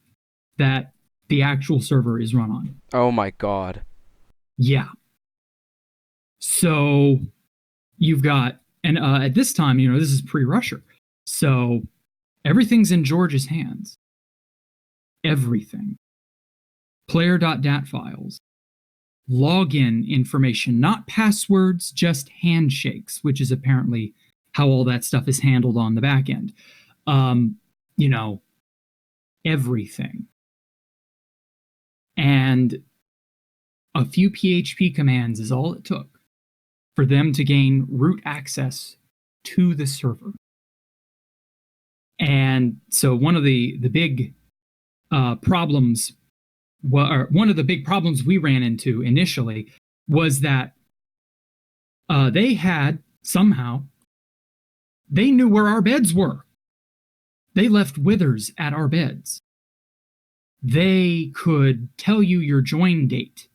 that the actual server is run on. Oh my god. Yeah. So you've got, and at this time, this is pre-Russia. So everything's in George's hands. Everything. Player.dat files. Login information, not passwords, just handshakes, which is apparently how all that stuff is handled on the back end. Everything. And a few PHP commands is all it took for them to gain root access to the server. And so one of the big problems, one of the big problems we ran into initially was that they knew where our beds were. They left withers at our beds. They could tell you your join date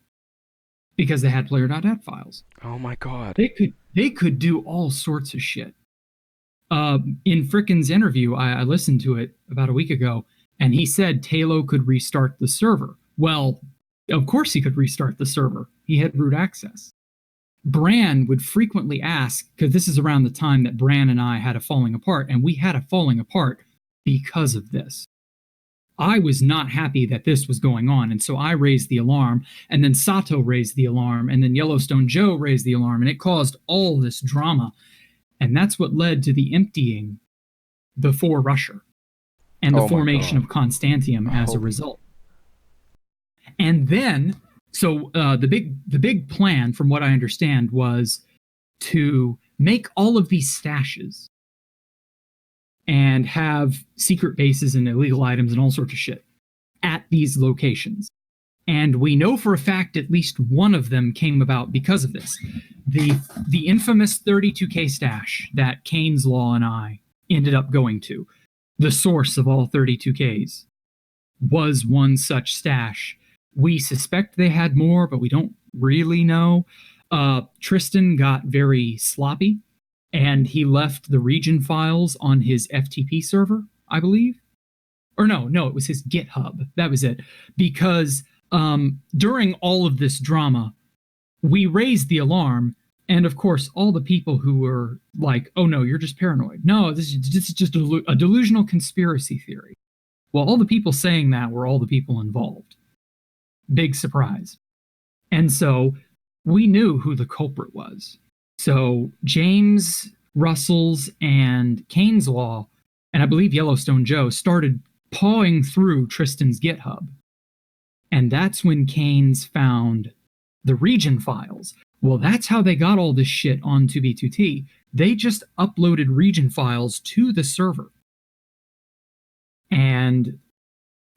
because they had player.dat files. Oh my god. They could do all sorts of shit. In Frickin's interview, I listened to it about a week ago, and he said Talo could restart the server. Well, of course he could restart the server. He had root access. Bran would frequently ask, because this is around the time that Bran and I had a falling apart, and we had a falling apart because of this. I was not happy that this was going on, and so I raised the alarm, and then Sato raised the alarm, and then Yellowstone Joe raised the alarm, and it caused all this drama. And that's what led to the emptying before Russia and the formation of Constantium as a result. And then, so the big plan, from what I understand, was to make all of these stashes and have secret bases and illegal items and all sorts of shit at these locations. And we know for a fact at least one of them came about because of this. The infamous 32K stash that Keynes Law and I ended up going to. the source of all 32Ks was one such stash. We suspect they had more, but we don't really know. Tristan got very sloppy, and he left the region files on his FTP server, I believe. Or no, it was his GitHub. That was it. Because during all of this drama, we raised the alarm, and of course, all the people who were like, "Oh no, you're just paranoid. No, this is just a delusional conspiracy theory." Well, all the people saying that were all the people involved. Big surprise. And so we knew who the culprit was. So James Russell's and Kane's Law, and I believe Yellowstone Joe, started pawing through Tristan's GitHub. And that's when Kane's found the region files. Well, that's how they got all this shit onto B2T. They just uploaded region files to the server. And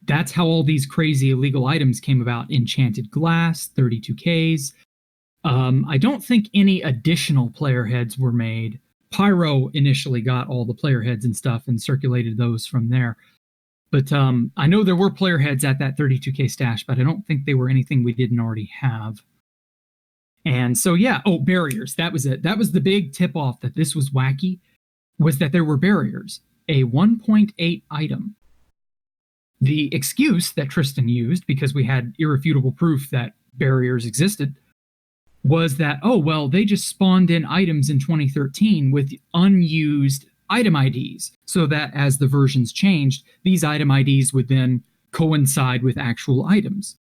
that's how all these crazy illegal items came about. Enchanted Glass, 32Ks. I don't think any additional player heads were made. Pyro initially got all the player heads and stuff and circulated those from there. But I know there were player heads at that 32K stash, but I don't think they were anything we didn't already have. And so, yeah. Oh, barriers. That was it. That was the big tip-off that this was wacky, was that there were barriers. A 1.8 item. The excuse that Tristan used, because we had irrefutable proof that barriers existed, was that, oh, well, they just spawned in items in 2013 with unused item IDs, so that as the versions changed, these item IDs would then coincide with actual items.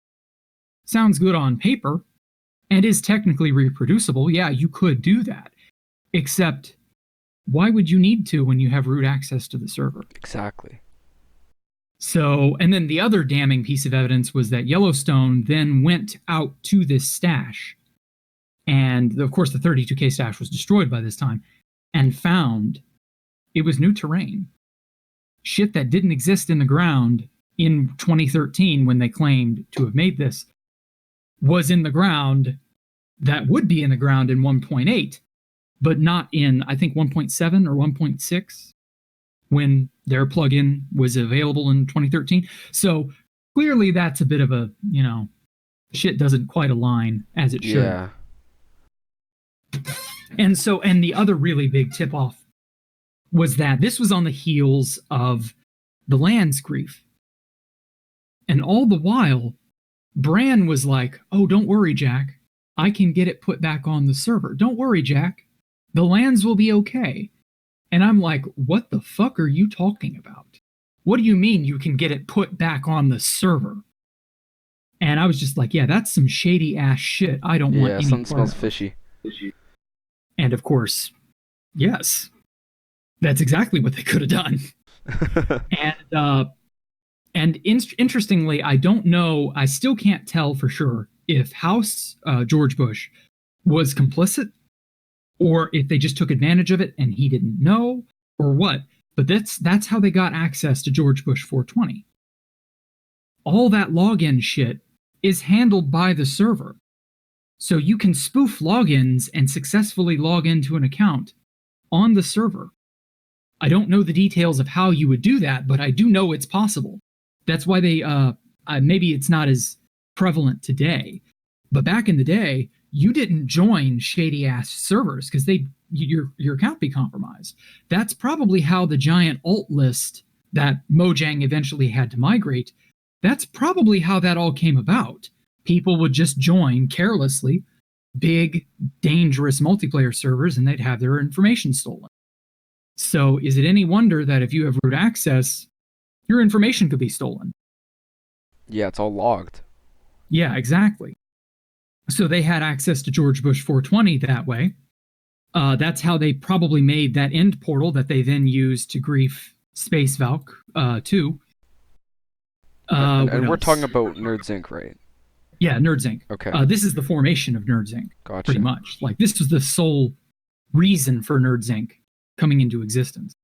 Sounds good on paper, and is technically reproducible. Yeah, you could do that. Except, why would you need to when you have root access to the server? Exactly. So, and then the other damning piece of evidence was that Yellowstone then went out to this stash, and of course the 32K stash was destroyed by this time, and found it was new terrain. Shit that didn't exist in the ground in 2013 when they claimed to have made this was in the ground that would be in the ground in 1.8, but not in, I think, 1.7 or 1.6 when their plugin was available in 2013. So clearly that's a bit of a, shit doesn't quite align as it should. Yeah. And the other really big tip-off was that this was on the heels of the lands grief. And all the while, Bran was like, "Oh, don't worry, Jack. I can get it put back on the server. Don't worry, Jack. The lands will be okay." And I'm like, what the fuck are you talking about? What do you mean you can get it put back on the server? And I was just like, yeah, that's some shady ass shit. I don't want any something part smells fishy. And of course, yes, that's exactly what they could have done. Interestingly, I don't know, I still can't tell for sure if House George Bush was complicit, or if they just took advantage of it and he didn't know, or what. But that's how they got access to George Bush 420. All that login shit is handled by the server. So you can spoof logins and successfully log into an account on the server. I don't know the details of how you would do that, but I do know it's possible. That's why they, maybe it's not as prevalent today, but back in the day, you didn't join shady ass servers because your account be compromised. That's probably how the giant alt list that Mojang eventually had to migrate, that's probably how that all came about. People would just join carelessly big, dangerous multiplayer servers and they'd have their information stolen. So is it any wonder that if you have root access, your information could be stolen? Yeah, it's all logged. Yeah, exactly. So they had access to George Bush 420 that way. That's how they probably made that end portal that they then used to grief Space Valk 2. And we're talking about Nerds Inc., right? Yeah, Nerds Inc. Okay. This is the formation of Nerds Inc. Gotcha. Pretty much. Like, this was the sole reason for Nerds Inc. coming into existence.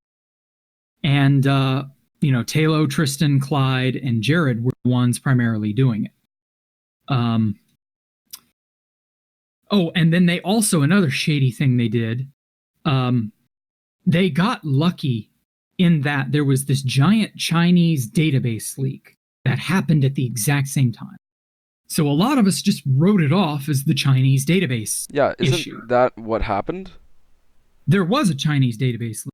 And, Talo, Tristan, Clyde, and Jared were the ones primarily doing it. Oh, and then they also, another shady thing they did, they got lucky in that there was this giant Chinese database leak that happened at the exact same time. So a lot of us just wrote it off as the Chinese database issue. Isn't that what happened? There was a Chinese database leak,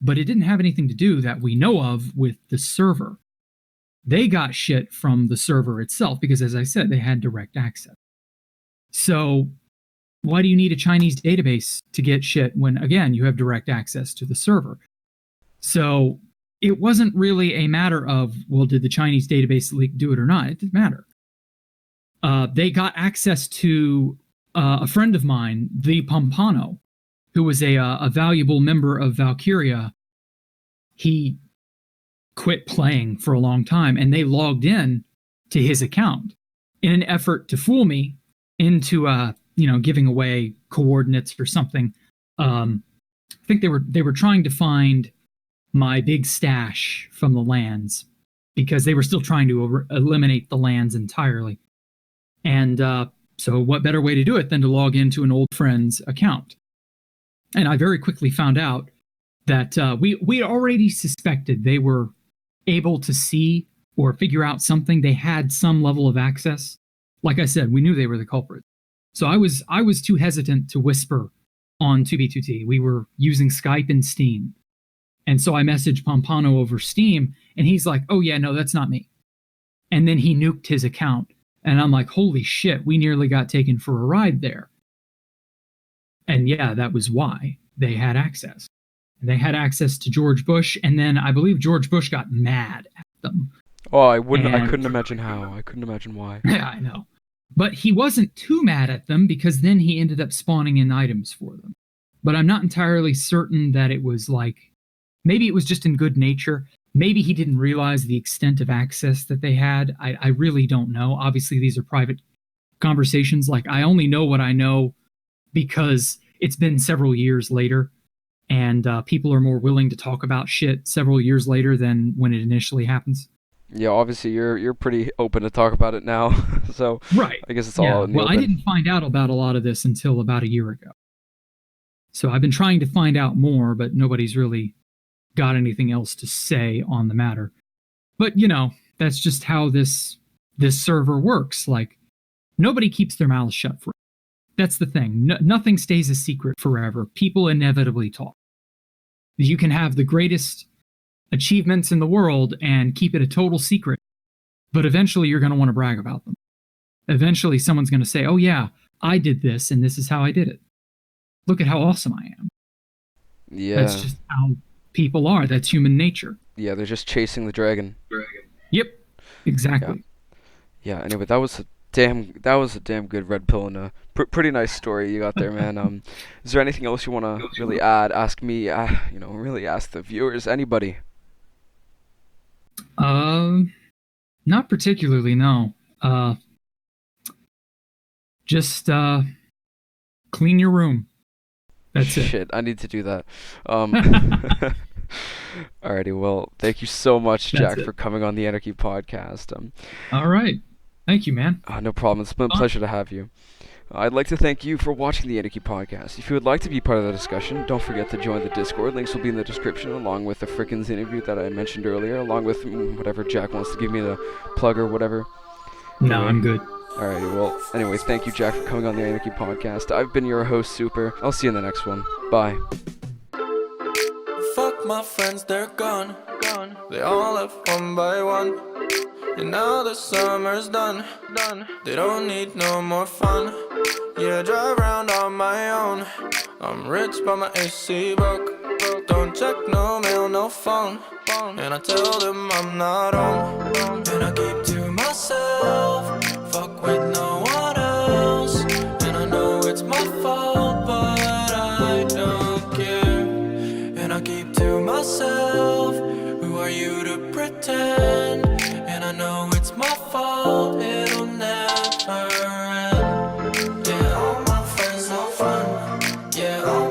but it didn't have anything to do that we know of with the server. They got shit from the server itself because, as I said, they had direct access. So why do you need a Chinese database to get shit when, again, you have direct access to the server? So it wasn't really a matter of, well, did the Chinese database leak do it or not? It didn't matter. They got access to a friend of mine, the Pompano, who was a valuable member of Valkyria. He quit playing for a long time, and they logged in to his account in an effort to fool me into giving away coordinates or something. I think they were trying to find my big stash from the lands because they were still trying to eliminate the lands entirely. And so what better way to do it than to log into an old friend's account? And I very quickly found out that we already suspected they were able to see or figure out something. They had some level of access. Like I said, we knew they were the culprit. So I was too hesitant to whisper on 2B2T. We were using Skype and Steam. And so I messaged Pompano over Steam, and he's like, oh yeah, no, that's not me. And then he nuked his account. And I'm like, holy shit, we nearly got taken for a ride there. And yeah, that was why they had access. They had access to George Bush, and then I believe George Bush got mad at them. Oh, I couldn't imagine how. I couldn't imagine why. Yeah, I know. But he wasn't too mad at them because then he ended up spawning in items for them. But I'm not entirely certain that it was like, maybe it was just in good nature. Maybe he didn't realize the extent of access that they had. I really don't know. Obviously, these are private conversations. Like, I only know what I know because it's been several years later, and people are more willing to talk about shit several years later than when it initially happens. Yeah, obviously you're pretty open to talk about it now, so right. I guess it's all in the open. I didn't find out about a lot of this until about a year ago. So I've been trying to find out more, but nobody's really got anything else to say on the matter. But, that's just how this server works. Like, nobody keeps their mouths shut forever. That's the thing. Nothing stays a secret forever. People inevitably talk. You can have the greatest achievements in the world and keep it a total secret, but eventually you're going to want to brag about them. Eventually someone's going to say, oh yeah, I did this and this is how I did it. Look at how awesome I am. Yeah. That's just how people are. That's human nature. Yeah, they're just chasing the dragon. Yep, exactly. Yeah, anyway, that was a damn good red pill and a pretty nice story you got there, man. Is there anything else you want to really add, ask me, really ask the viewers, anybody? Not particularly, no. Just clean your room. That's it. Shit, I need to do that. Alrighty, well, thank you so much, Jack, for coming on the Anarchy podcast. All right. Thank you, man. No problem. It's been a pleasure to have you. I'd like to thank you for watching the Anarchy podcast. If you would like to be part of the discussion, don't forget to join the Discord. Links will be in the description, along with the Frickins interview that I mentioned earlier, along with whatever Jack wants to give me the plug or whatever. No, I'm good. Alrighty, well, anyway, thank you, Jack, for coming on the Anarchy podcast. I've been your host, Super. I'll see you in the next one. Bye. Fuck my friends, they're gone. They all left one by one. And now the summer's done. They don't need no more fun. Yeah, I drive around on my own. I'm rich but my AC broke. Don't check no mail, no phone. And I tell them I'm not home. And I keep to myself. Fuck with no one else. And I know it's my fault, but I don't care. And I keep to myself. Who are you to pretend? And I know it's my fault, it'll never end. Yeah, all my friends no fun. Yeah, all